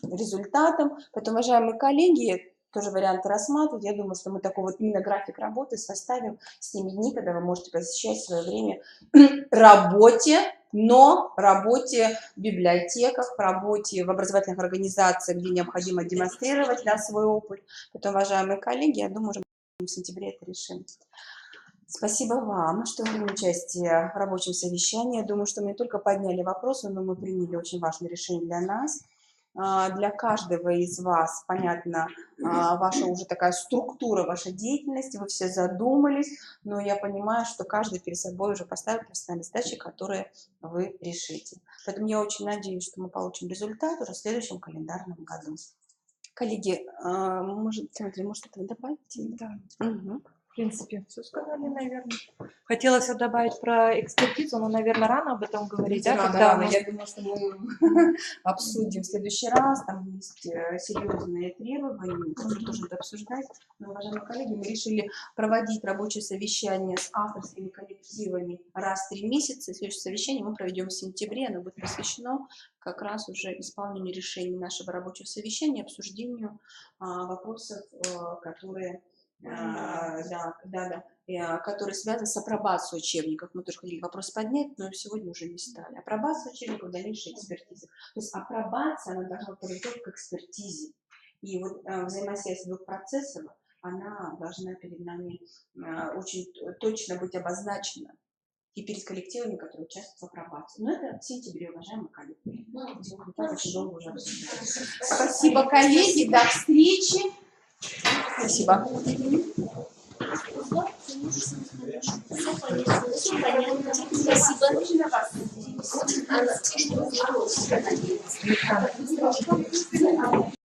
результатом. Поэтому, уважаемые коллеги, тоже варианты рассматривать. Я думаю, что мы такой вот именно график работы составим с теми дни, когда вы можете посвящать свое время работе, но работе в библиотеках, работе в образовательных организациях, где необходимо демонстрировать свой опыт. Поэтому, уважаемые коллеги, я думаю, что мы в сентябре это решим. Спасибо вам, что приняли участие в рабочем совещании. Я думаю, что мы не только подняли вопросы, но мы приняли очень важное решение для нас. Для каждого из вас понятна ваша уже такая структура вашей деятельности, вы все задумались, но я понимаю, что каждый перед собой уже поставил профессиональные задачи, которые вы решите. Поэтому я очень надеюсь, что мы получим результат уже в следующем календарном году. Коллеги, может, что-то добавить? Да. Угу. В принципе, все сказали, наверное. Хотелось добавить про экспертизу, но, наверное, рано об этом говорить. Да, Рано. Я думаю, что мы обсудим в следующий раз. Там есть серьезные требования, которые тоже надо обсуждать. Но, уважаемые коллеги, мы решили проводить рабочее совещание с авторскими коллективами раз в 3 месяца. Следующее совещание мы проведем в сентябре. Оно будет посвящено как раз уже исполнению решений нашего рабочего совещания, обсуждению вопросов, которые... которые связаны с апробацией учебников. Мы тоже хотели вопрос поднять, но сегодня уже не стали. Апробация учебников, дальнейшая экспертиза. То есть апробация, она должна привести к экспертизе. И вот взаимосвязь двух процессов, она должна перед нами очень точно быть обозначена и перед коллективами, которые участвуют в апробации. Но это в сентябре, уважаемые коллеги. Очень долго уже обсуждаем. Спасибо, коллеги. До встречи. Спасибо. Спасибо.